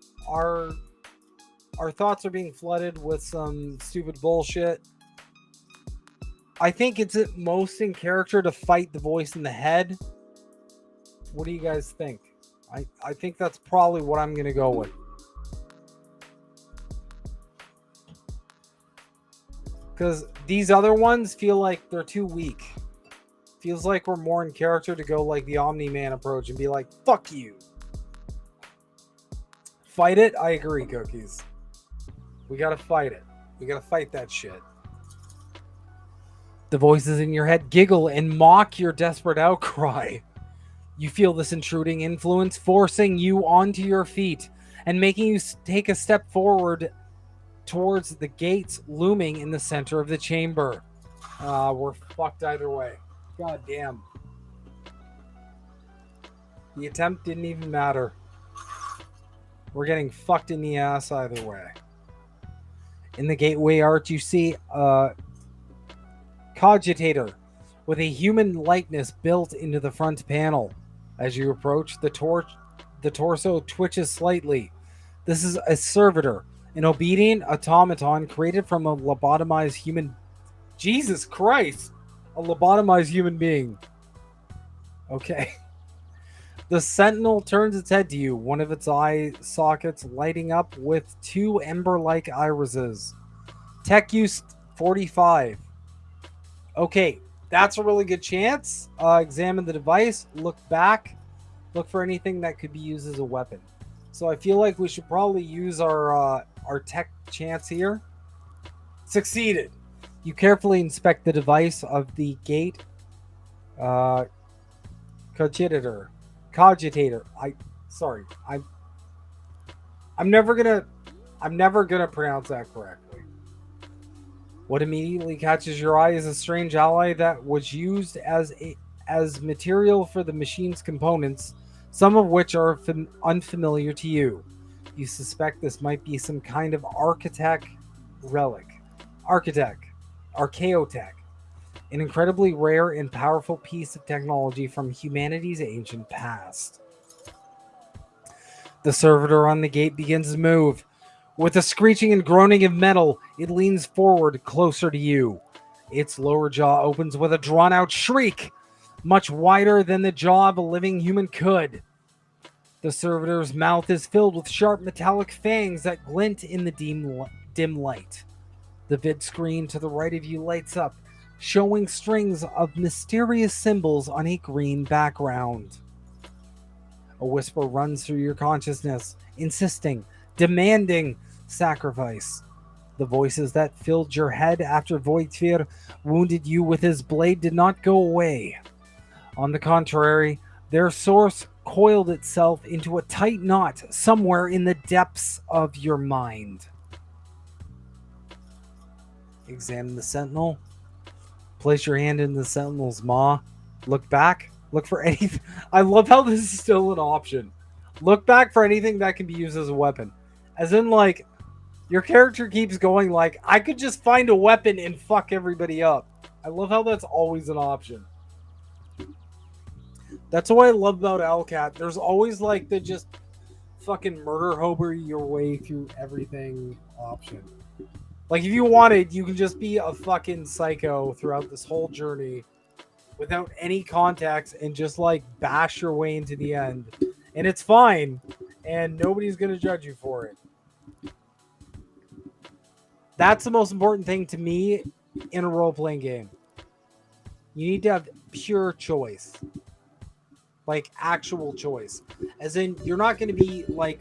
thoughts are being flooded with some stupid bullshit. I think it's at most in character to fight the voice in the head. What do you guys think? I think that's probably what I'm going to go with. Because these other ones feel like they're too weak. Feels like we're more in character to go like the Omni-Man approach and be like, fuck you. Fight it? I agree, Cookies. We gotta fight it. We gotta fight that shit. The voices in your head giggle and mock your desperate outcry. You feel this intruding influence forcing you onto your feet and making you take a step forward towards the gates looming in the center of the chamber. We're fucked either way. God damn. The attempt didn't even matter. We're getting fucked in the ass either way. In the gateway arch, you see a cogitator with a human likeness built into the front panel. As you approach, the torso twitches slightly. This is a servitor, an obedient automaton created from a lobotomized human. Jesus Christ! A lobotomized human being. Okay. The sentinel turns its head to you, one of its eye sockets lighting up with 2 ember-like irises. Tech use 45. Okay, that's a really good chance. Examine the device, look back, look for anything that could be used as a weapon. So I feel like we should probably use our tech chance here. Succeeded. You carefully inspect the device of the gate. Cogitator. I'm never gonna pronounce that correctly. What immediately catches your eye is a strange ally that was used as material for the machine's components, some of which are unfamiliar to you. You suspect this might be some kind of architect relic. Archaeotech. An incredibly rare and powerful piece of technology from humanity's ancient past. The servitor on the gate begins to move. With a screeching and groaning of metal, it leans forward closer to you. Its lower jaw opens with a drawn-out shriek, much wider than the jaw of a living human could. The servitor's mouth is filled with sharp metallic fangs that glint in the dim light. The vid screen to the right of you lights up, showing strings of mysterious symbols on a green background. A whisper runs through your consciousness, insisting, demanding sacrifice. The voices that filled your head after Voidfir wounded you with his blade did not go away. On the contrary, their source coiled itself into a tight knot somewhere in the depths of your mind. Examine the sentinel. Place your hand in the sentinel's maw. Look back. Look for anything. I love how this is still an option. Look back for anything that can be used as a weapon. As in, like, your character keeps going like, I could just find a weapon and fuck everybody up. I love how that's always an option. That's what I love about Owlcat. There's always like the just fucking murder hober your way through everything option. Like if you wanted, you can just be a fucking psycho throughout this whole journey without any context and just like bash your way into the end. And it's fine. And nobody's going to judge you for it. That's the most important thing to me in a role-playing game. You need to have pure choice. Like actual choice. As in, you're not going to be like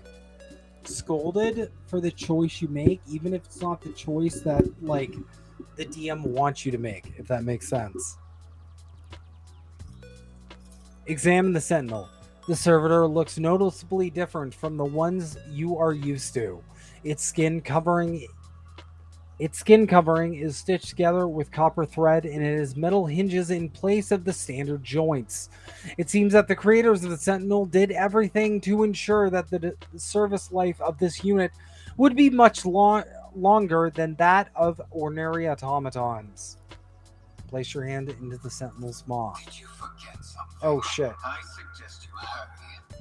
scolded for the choice you make, even if it's not the choice that like the DM wants you to make, if that makes sense. Examine the sentinel. The servitor looks noticeably different from the ones you are used to. Its skin covering is stitched together with copper thread, and it has metal hinges in place of the standard joints. It seems that the creators of the Sentinel did everything to ensure that the service life of this unit would be much longer than that of ordinary automatons. Place your hand into the Sentinel's maw. Did you forget something? Oh shit. I suggest you hurry.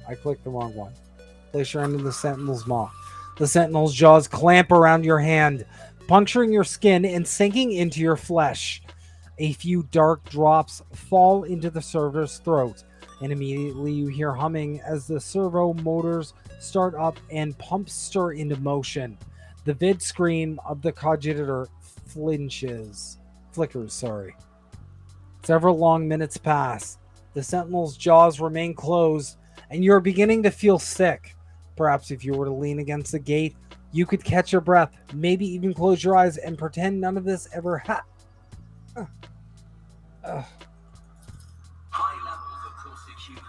I clicked the wrong one. Place your hand in the Sentinel's maw. The Sentinel's jaws clamp around your hand, puncturing your skin and sinking into your flesh. A few dark drops fall into the servitor's throat, and immediately you hear humming as the servo motors start up and pumps stir into motion. The vid screen of the cogitator flickers. Several long minutes pass. The Sentinel's jaws remain closed, and you're beginning to feel sick. Perhaps if you were to lean against the gate, you could catch your breath, maybe even close your eyes and pretend none of this ever happened. High levels of caustic humus.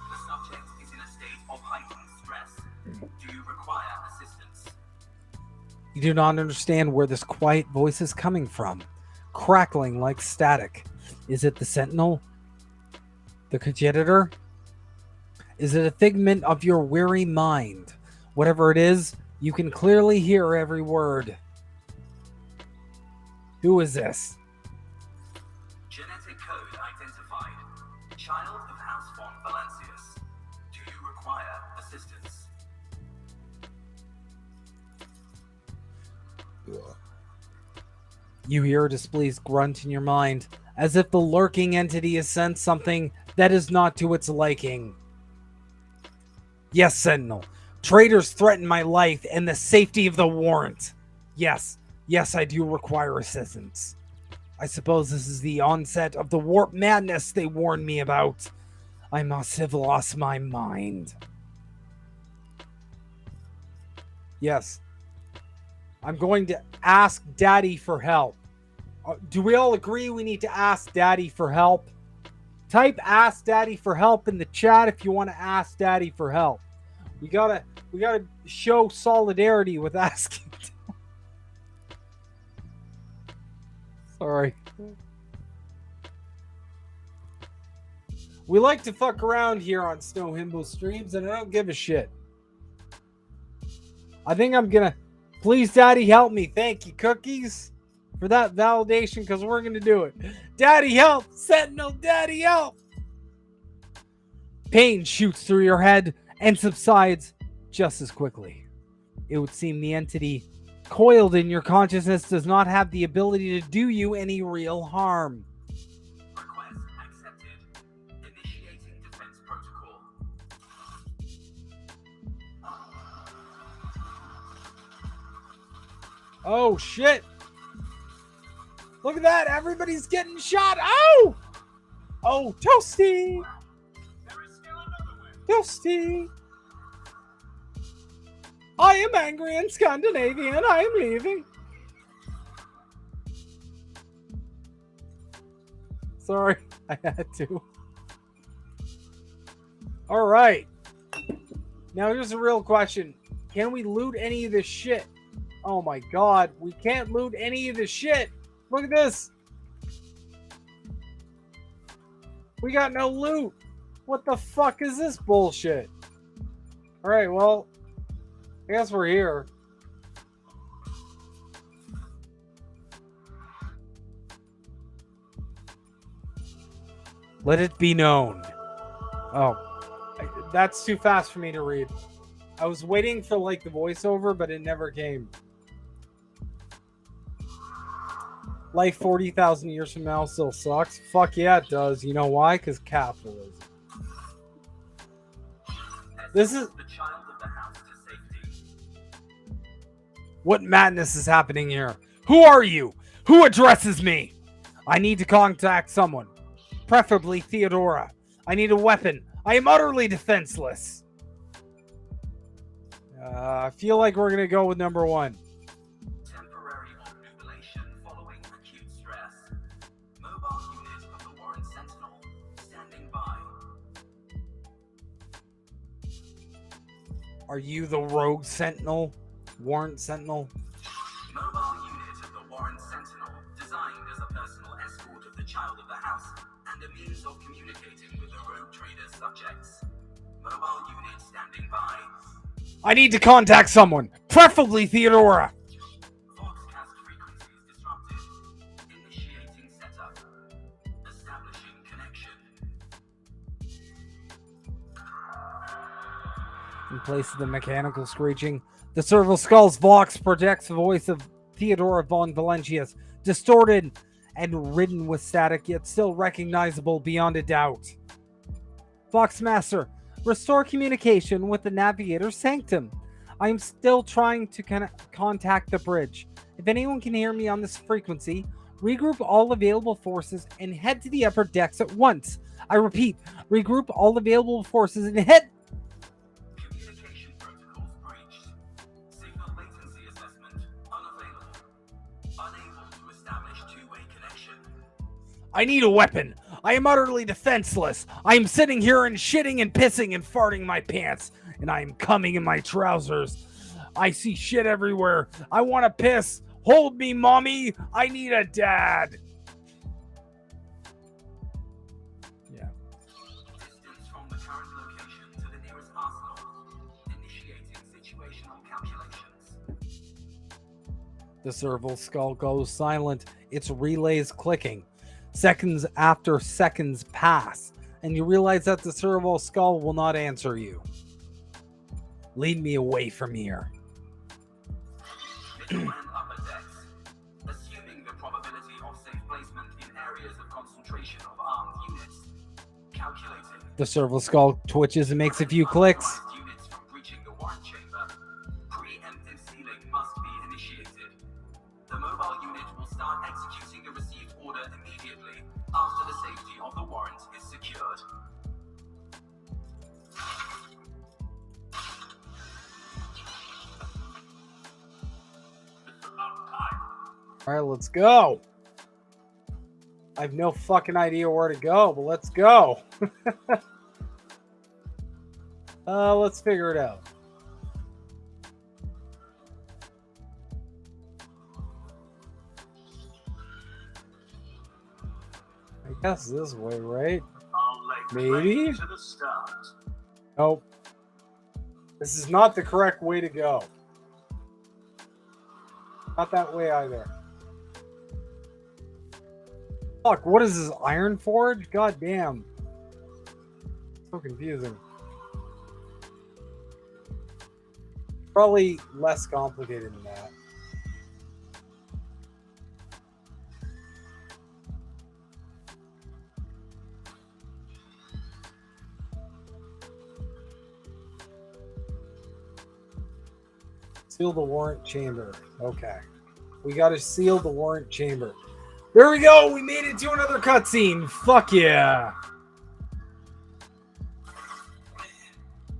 The subject is in a state of heightened stress. Do you require assistance? You do not understand where this quiet voice is coming from, crackling like static. Is it the Sentinel? The cogitator? Is it a figment of your weary mind? Whatever it is, you can clearly hear every word. Who is this? Genetic code identified. Child of House von Valancius. Do you require assistance? You hear a displeased grunt in your mind, as if the lurking entity has sensed something that is not to its liking. Yes, Sentinel. Traitors threaten my life and the safety of the warrant. Yes, I do require assistance. I suppose this is the onset of the warp madness they warned me about. I must have lost my mind. Yes. I'm going to ask Daddy for help. Do we all agree we need to ask Daddy for help? Type ask Daddy for help in the chat if you want to ask Daddy for help. We gotta show solidarity with asking. Sorry. We like to fuck around here on Snow Himbo streams, and I don't give a shit. I think I'm gonna... Please, Daddy, help me. Thank you, Cookies, for that validation, because we're gonna do it. Daddy, help! Sentinel, Daddy, help! Pain shoots through your head and subsides just as quickly. It would seem the entity coiled in your consciousness does not have the ability to do you any real harm. Request accepted. Initiating defense protocol. Oh shit! Look at that! Everybody's getting shot! Oh! Oh, Toasty! There is still another way. Toasty! I am angry and Scandinavian. I am leaving. Sorry, I had to. All right. Now here's a real question. Can we loot any of this shit? Oh my god, we can't loot any of this shit. Look at this. We got no loot. What the fuck is this bullshit? All right, well, I guess we're here. Let it be known. Oh, that's too fast for me to read. I was waiting for like the voiceover, but it never came. Life 40,000 years from now still sucks. Fuck yeah, it does. You know why? Because capitalism. This is... The child of the house to safety. What madness is happening here? Who are you? Who addresses me? I need to contact someone. Preferably Theodora. I need a weapon. I am utterly defenseless. I feel like we're going to go with number one. Temporary obnubilation following acute stress. Mobile unit of the Warren Sentinel standing by. Are you the rogue sentinel? Warrant sentinel? Mobile unit of the Warren Sentinel designed as a personal escort of the child of the house and a means of communicating with the rogue trader's subjects. Mobile unit standing by. I need to contact someone. Preferably Theodora. Foxcast frequencies disrupted. Initiating setup. Establishing connection. In place of the mechanical screeching, the serval skull's vox projects the voice of Theodora von Valentius, distorted and ridden with static, yet still recognizable beyond a doubt. Voxmaster, restore communication with the Navigator's Sanctum. I am still trying to contact the bridge. If anyone can hear me on this frequency, regroup all available forces and head to the upper decks at once. I repeat, regroup all available forces and head... Communication protocols breached. Signal latency assessment unavailable. Unable to establish two-way connection. I need a weapon. I am utterly defenseless. I am sitting here and shitting and pissing and farting my pants. And I am coming in my trousers. I see shit everywhere. I want to piss. Hold me, mommy. I need a dad. Yeah. Distance from the current location to the nearest arsenal. Initiating situational calculations. The serval skull goes silent. Its relays clicking. Seconds after seconds pass, and you realize that the serval skull will not answer you. Lead me away from here. Middle and upper decks. Assuming the probability of safe placement in areas of concentration of armed units. Calculating. The serval skull twitches and makes a few clicks. Unauthorized units from breaching the warrant chamber. Preemptive sealing must be initiated. The mobile unit will start executing the received order immediately after the safety of the warrant is secured. All right, let's go. I have no fucking idea where to go, but let's go. Let's figure it out. I guess this way, right? I'll lay Maybe? claim to the stars. Nope. This is not the correct way to go. Not that way either. Fuck, what is this, Iron Forge? God damn. So confusing. Probably less complicated than that. Seal the warrant chamber. Okay. We got to seal the warrant chamber. There we go. We made it to another cutscene. Fuck yeah.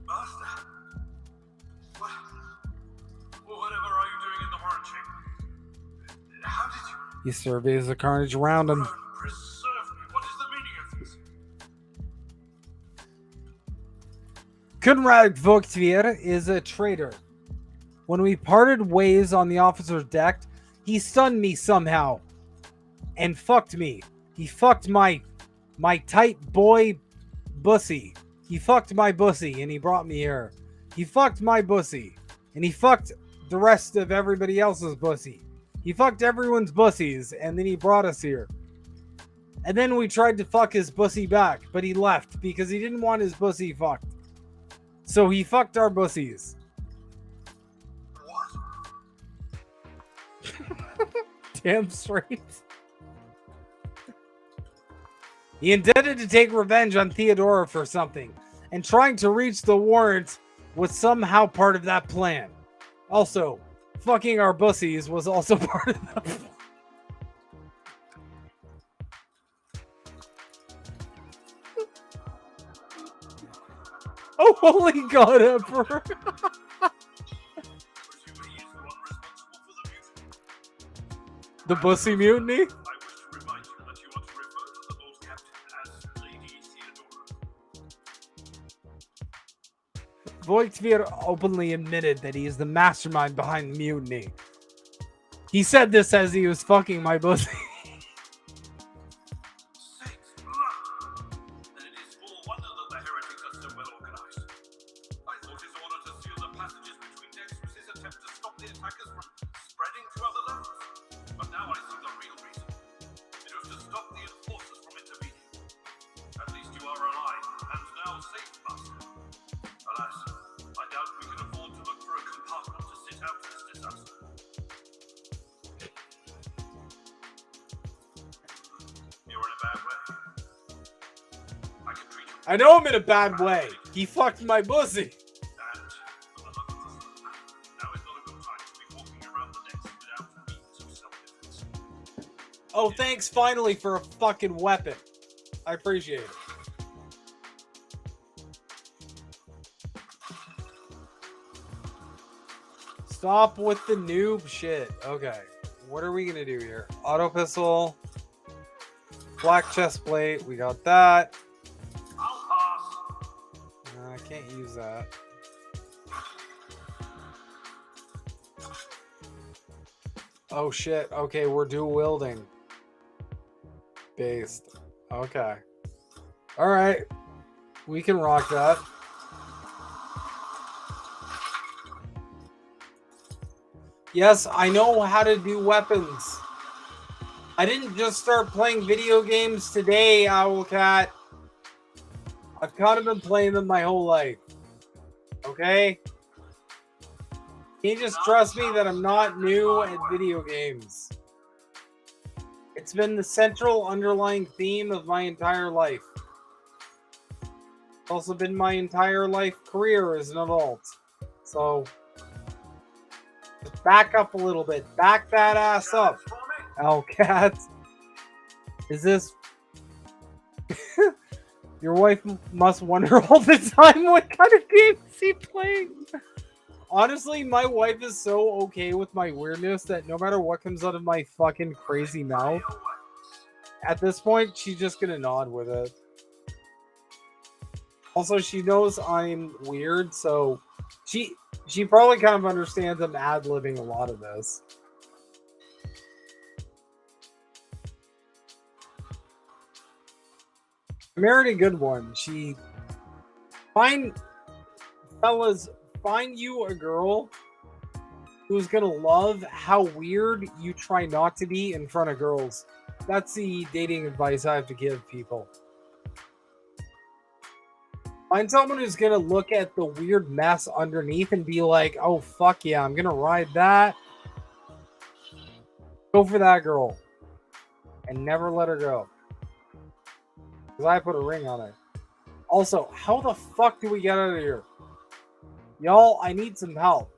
Master. Whatever are you doing in the warrant chamber? How did you... He surveys the carnage around him. Preserve me. What is the meaning of this? Conrad Vogtvier is a traitor. When we parted ways on the officer's deck, he stunned me somehow and fucked me. He fucked my tight boy bussy. He fucked my bussy and he brought me here. He fucked my bussy and he fucked the rest of everybody else's bussy. He fucked everyone's bussies and then he brought us here. And then we tried to fuck his bussy back, but he left because he didn't want his bussy fucked. So he fucked our bussies. Damn straight. He intended to take revenge on Theodora for something, and trying to reach the warrant was somehow part of that plan. Also, fucking our bussies was also part of that plan. Oh, holy God, Emperor. The bussy mutiny? I wish to remind you that you are to refer to the boat captain as Lady Theodora. Vogtvier openly admitted that he is the mastermind behind the mutiny. He said this as he was fucking my bussy. Sakes, then it is small wonder that the heretics are so well organized. I thought his order to seal the passages between decks was his attempt to stop the attackers from spreading to other levels. But now I see the real reason. It was to stop the enforcers from intervening. At least you are alive, and now safe, Master. Alas, I doubt we can afford to look for a compartment to sit out this disaster. You're in a bad way. I can treat you. I know I'm in a bad way. He fucked my bussy. And on another front, now is not a good time to be walking around the decks without means of self-defense. Oh, thanks finally for a fucking weapon. I appreciate it. Stop with the noob shit. Okay. What are we gonna do here? Auto pistol. Black chest plate. We got that. I'll pass. I can't use that. Oh shit. Okay, we're dual wielding. Based. Okay. Alright. We can rock that. Yes, I know how to do weapons. I didn't just start playing video games today, Owlcat. I've kind of been playing them my whole life. Okay? Can you just trust me that I'm not new at video games? It's been the central underlying theme of my entire life. It's also been my entire life career as an adult. So, just back up a little bit. Back that ass up. Owlcat. Is this... Your wife must wonder all the time what kind of game is he playing. Honestly, my wife is so okay with my weirdness that no matter what comes out of my fucking crazy mouth, at this point, she's just gonna nod with it. Also, she knows I'm weird, so she probably kind of understands I'm ad-libbing a lot of this. I married a good one. Fellas, find you a girl who's gonna love how weird you try not to be in front of girls. That's the dating advice I have to give people. Find someone who's gonna look at the weird mess underneath and be like, "Oh fuck yeah, I'm gonna ride that." Go for that girl, and never let her go. Cause I put a ring on it. Also, how the fuck do we get out of here, y'all? I need some help.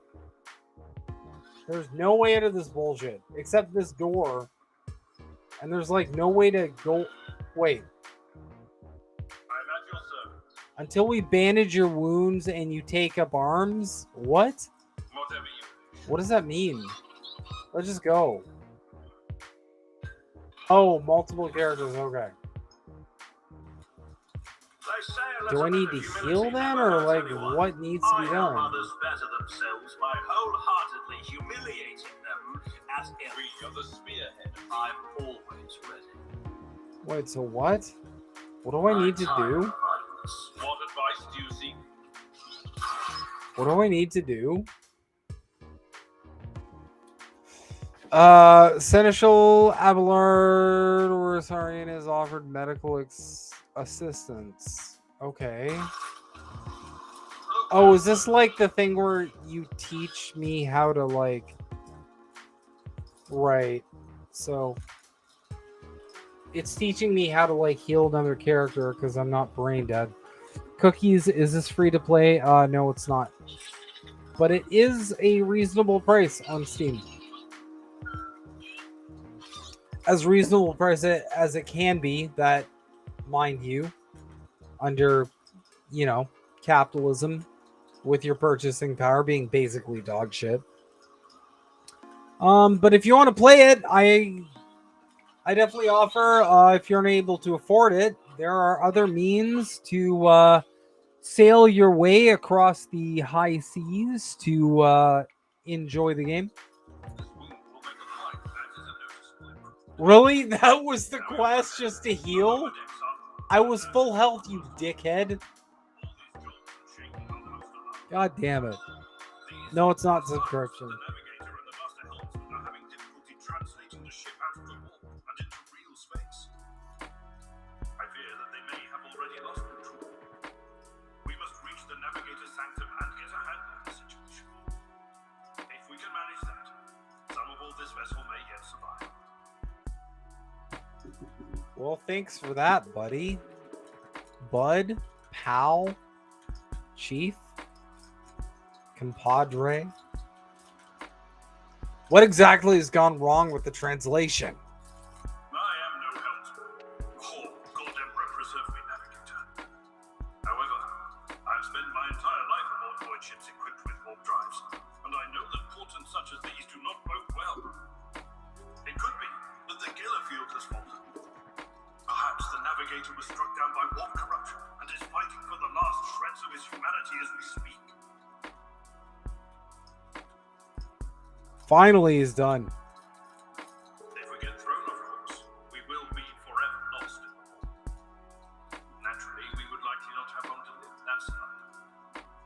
There's no way out of this bullshit except this door, and there's like no way to go. Wait. I'm at your service. Until we bandage your wounds and you take up arms? What? Whatever you What does that mean? Let's just go. Oh, multiple characters. Okay. They say a Do I little need bit to of heal humility then, never or hurts like anyone. what needs to be I help done? others better themselves by wholeheartedly humiliating them as if we are the spearhead. I'm always ready. Wait, so what? What do I need to do? What advice do you seek? What do I need to do? Seneschal Abelard or Sarian is offered medical assistance. Okay. Oh, is this like the thing where you teach me how to like... Right. So it's teaching me how to like heal another character because I'm not brain dead. Cookies, is this free to play? No, it's not. But it is a reasonable price on Steam. As reasonable price as it can be, that, mind you, under, you know, capitalism, with your purchasing power being basically dog shit. But if you want to play it, I definitely offer, if you're unable to afford it, there are other means to sail your way across the high seas to enjoy the game. This wound will make a light. That is a noticeable improvement. Really? That was the quest, just to heal? Lower decks are I was full health, you dickhead. all these jolts and shaking on the host alarm. God damn it. These No, it's not The subscription. navigator and the master helmsman are having difficulty translating the ship out of the warp and into real space. I fear that they may have already lost control. We must reach the navigator's sanctum and get a handle on the situation. If we can manage that, some of all this vessel may yet survive. Well, thanks for that, buddy. Bud, pal, chief, compadre. What exactly has gone wrong with the translation? I am no helmsman. Oh, God Emperor, preserve me, navigator. However, I've spent my entire life aboard void ships equipped with warp drives, and I know that portents such as these do not bode well. It could be that the Giller field has fallen. Perhaps the navigator was struck down by warp corruption and is fighting for the last shreds of his humanity as we speak. Finally, he's done. If we get thrown off course, we will be forever lost in the warp. Naturally, we would likely not have long to live, that's not.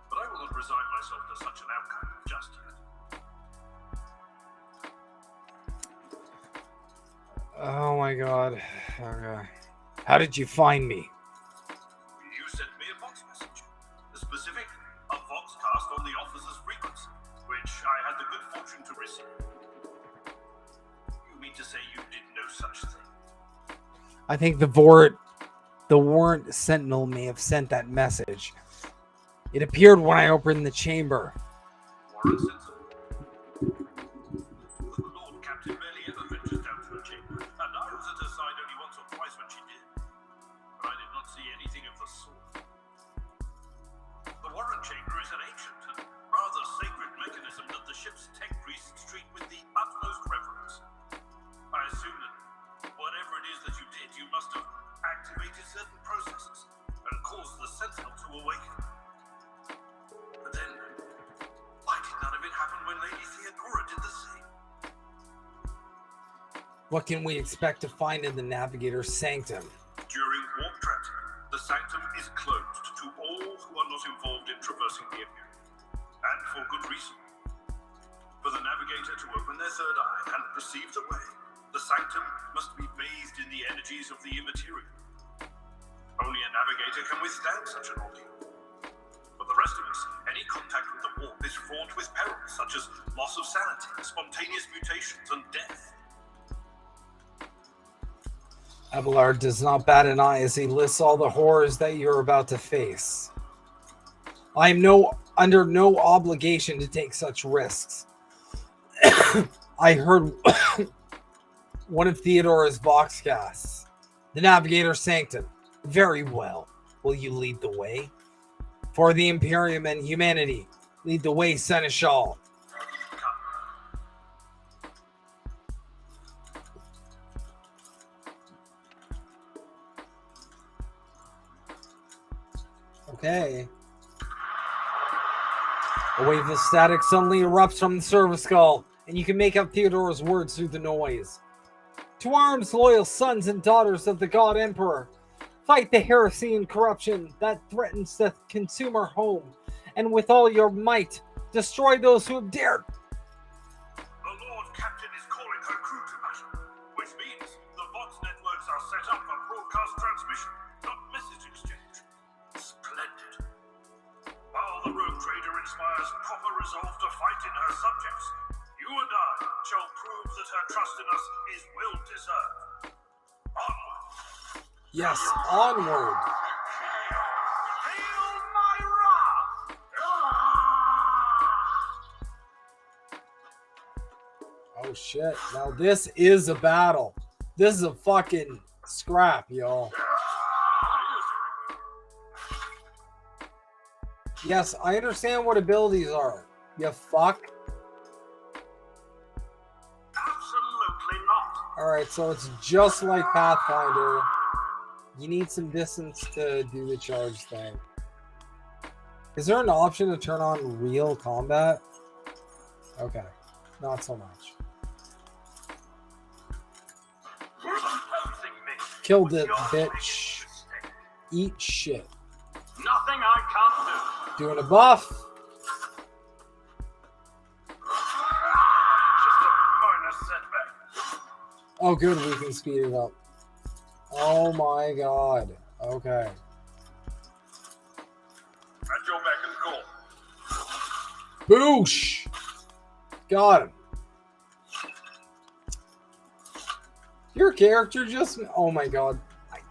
But I will not resign myself to such an outcome just yet. Oh my god. Okay. How did you find me? You sent me a vox message. Specifically, a vox cast on the officer's frequency, which I had the good fortune to receive. You mean to say you did no such thing? I think the warrant sentinel may have sent that message. It appeared when I opened the chamber. Warren Sentinel. The Lord Captain barely ever ventures down to the chamber, and I was at her side only once or twice when she did. But I did not see anything of the sort. The Warren Chamber is an ancient and rather sacred mechanism that the ship's tech priests treat with the utmost reverence. I assume that whatever it is that you did, you must have activated certain processes and caused the Sentinel to awaken. But then, why did none of it happen when Lady Theodora did the same? What can we expect to find in the Navigator's sanctum? During warp transit, the sanctum is closed to all who are not involved in traversing the area. And for good reason. For the navigator to open their third eye and perceive the way, the sanctum must be bathed in the energies of the immaterial. Only a navigator can withstand such an ordeal. estimates, any contact with the warp is fraught with perils such as loss of sanity, spontaneous mutations, and death. Abelard does not bat an eye as he lists all the horrors that you're about to face. I am under no obligation to take such risks. I heard one of Theodora's voxcasts, the Navigator Sanctum. Very well. Will you lead the way? For the Imperium and humanity, lead the way, Seneschal. Okay. A wave of static suddenly erupts from the service skull, and you can make out Theodora's words through the noise. To arms, loyal sons and daughters of the God Emperor. Fight the heresy and corruption that threatens to consume our home, and with all your might, destroy those who have dared. The Lord Captain is calling her crew to battle, which means the Vox networks are set up for broadcast transmission, not message exchange. Splendid. While the rogue trader inspires proper resolve to fight in her subjects, you and I shall prove that her trust in us is well deserved. Onward. Yes, onward. Hail my wrath! Oh shit. Now this is a battle. This is a fucking scrap, y'all. Yes, I understand what abilities are. You fuck. Absolutely not. Alright, so it's just like Pathfinder. You need some distance to do the charge thing. Is there an option to turn on real combat? Okay, not so much. Killed it, bitch. Eat shit. Nothing I can't do. Doing a buff. Just a minor setback. Oh, good, we can speed it up. Oh my god. Okay. At your beck and call. Boosh! Got him. Your character just... Oh my god.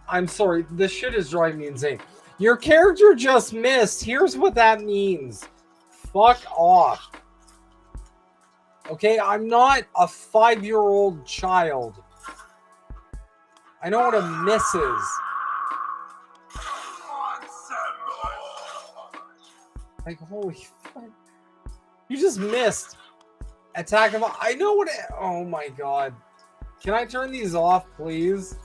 I'm sorry. This shit is driving me insane. Your character just missed. Here's what that means. Fuck off. Okay, I'm not a 5-year-old child. I know what a miss is. Like, holy fuck. You just missed. Attack of... I know what it... Oh my god. Can I turn these off, please?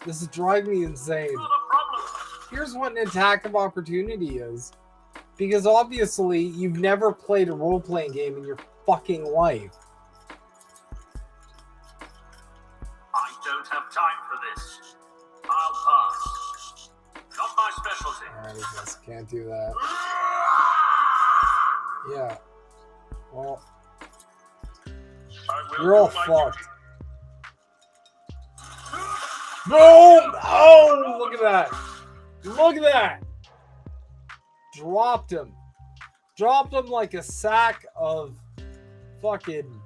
This is driving me insane. Not a problem. Here's what an attack of opportunity is. Because obviously, you've never played a role-playing game in your fucking life. I don't have time for this. I'll pass. Not my specialty. Alright, I guess I can't do that. Yeah. Well, I will you're all do my fucked. duty. Boom! Oh, look at that. Look at that. Dropped him. Dropped him like a sack of fucking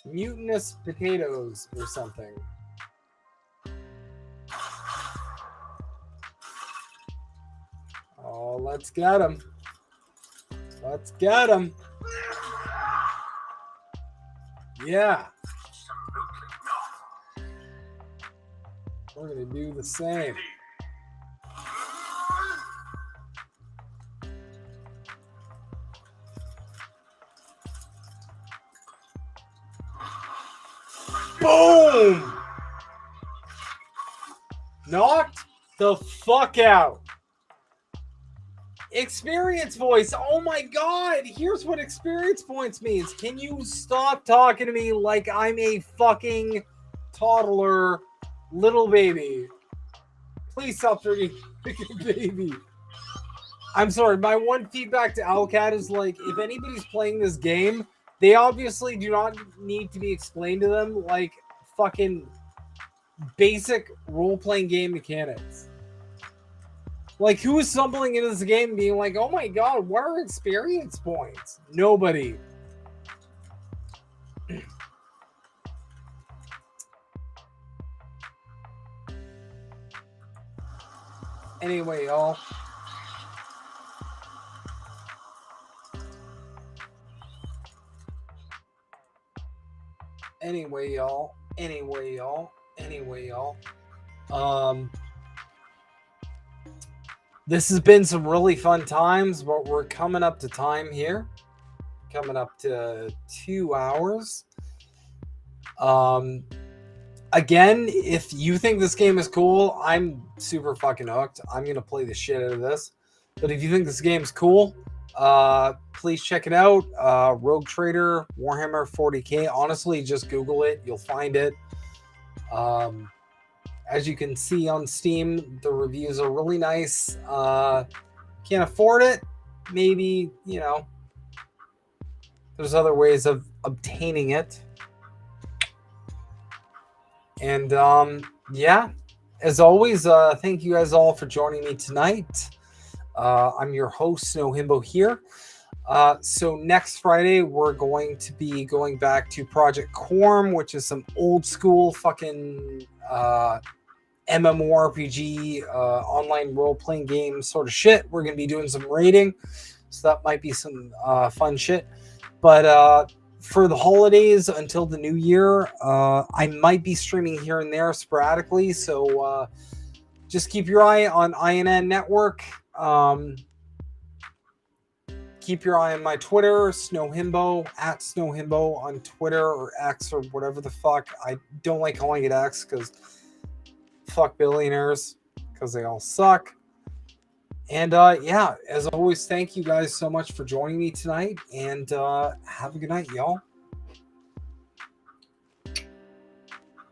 mutinous potatoes or something. Oh, let's get him. Let's get him. Yeah. Absolutely not. We're going to do the same. Boom! Knocked the fuck out. Experience voice. Oh my god. Here's what experience points means. Can you stop talking to me like I'm a fucking toddler little baby? Please stop treating me like a baby. I'm sorry. My one feedback to Owlcat is like, if anybody's playing this game, they obviously do not need to be explained to them like fucking basic role-playing game mechanics. Like, who is stumbling into this game being like, oh my god, what are experience points? Nobody. Anyway, y'all. Anyway, y'all. This has been some really fun times, but we're coming up to time here. Coming up to 2 hours. Again, if you think this game is cool, I'm super fucking hooked. I'm gonna play the shit out of this. But if you think this game's cool, please check it out. Rogue Trader, Warhammer 40k. Honestly, just Google it. You'll find it. As you can see on Steam, the reviews are really nice. Can't afford it? Maybe, you know, there's other ways of obtaining it. And yeah, as always, thank you guys all for joining me tonight. I'm your host, Snow Himbo here. So next Friday, we're going to be going back to Project Quorum, which is some old school fucking MMORPG, online role-playing game sort of shit. We're going to be doing some raiding, so that might be some fun shit. But for the holidays until the new year, I might be streaming here and there sporadically, so just keep your eye on INN Network. Keep your eye on my Twitter, SnowHimbo, at SnowHimbo on Twitter or X or whatever the fuck. I don't like calling it X because fuck billionaires, because they all suck. And yeah, as always, thank you guys so much for joining me tonight, and have a good night, y'all.